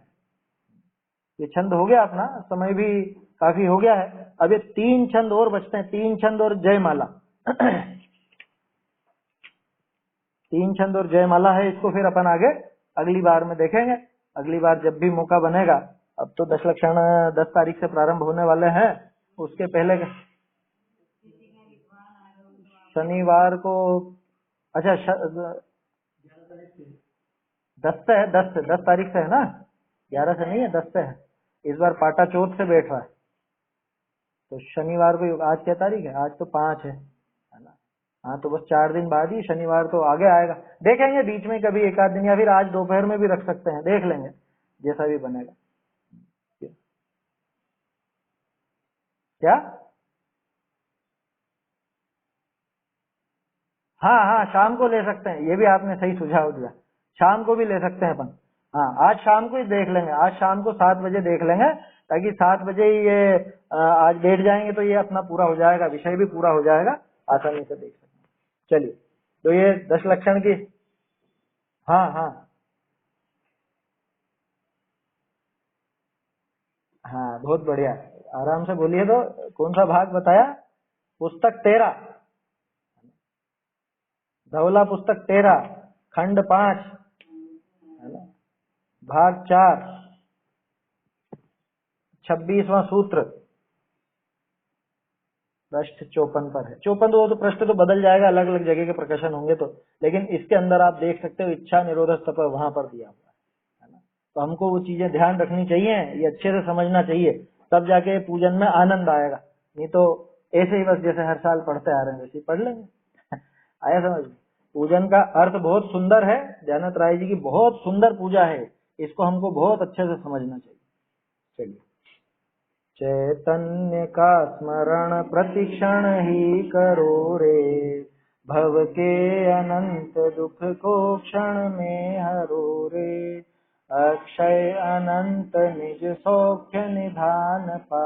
ये छंद हो गया अपना, समय भी काफी हो गया है। अब ये 3 छंद और बचते हैं, 3 छंद और जयमाला। 3 छंद और जयमाला है, इसको फिर अपन आगे अगली बार में देखेंगे, अगली बार जब भी मौका बनेगा। अब तो 10 लक्षण 10 तारीख से प्रारंभ होने वाले हैं, उसके पहले शनिवार को, अच्छा 10 से है, 10 तारीख से है ना, 11 से नहीं है, 10 से है। इस बार पाटा चौथ से बैठ रहा है, तो शनिवार को, आज क्या तारीख है, आज तो 5 है ना। हाँ, तो बस 4 दिन बाद ही शनिवार तो आगे आएगा, देखेंगे बीच में कभी एक आध दिन, या फिर आज दोपहर में भी रख सकते हैं, देख लेंगे जैसा भी बनेगा। क्या? हाँ हाँ, शाम को ले सकते हैं, ये भी आपने सही सुझाव दिया, शाम को भी ले सकते हैं अपन। हाँ, आज शाम को ही देख लेंगे, आज शाम को 7 बजे देख लेंगे, ताकि 7 बजे ही ये आज बैठ जाएंगे तो ये अपना पूरा हो जाएगा, विषय भी पूरा हो जाएगा, आसानी से देख सकते हैं। चलिए, तो ये 10 लक्षण की, हाँ हाँ हाँ, बहुत बढ़िया, आराम से बोलिए। तो कौन सा भाग बताया? पुस्तक 13, धवला पुस्तक 13, खंड 5, है ना, भाग 4, 26वां सूत्र, पृष्ठ 54 पर है। 54 वो तो पृष्ठ तो बदल जाएगा, अलग अलग जगह के प्रकाशन होंगे तो, लेकिन इसके अंदर आप देख सकते हो इच्छा निरोधक तप वहां पर दिया हुआ है ना। तो हमको वो चीजें ध्यान रखनी चाहिए, ये अच्छे से समझना चाहिए, तब जाके पूजन में आनंद आएगा। नहीं तो ऐसे ही बस जैसे हर साल पढ़ते आ रहे हैं वैसे ही पढ़ लेंगे। आया समझ में? पूजन का अर्थ बहुत सुंदर है, ध्यानत राय जी की बहुत सुंदर पूजा है, इसको हमको बहुत अच्छे से समझना चाहिए। चलिए, चैतन्य का स्मरण प्रतिक्षण ही करो रे, भव के अनंत दुख को क्षण में हरो रे, अक्षय अनंत निज सौख्य निधान पा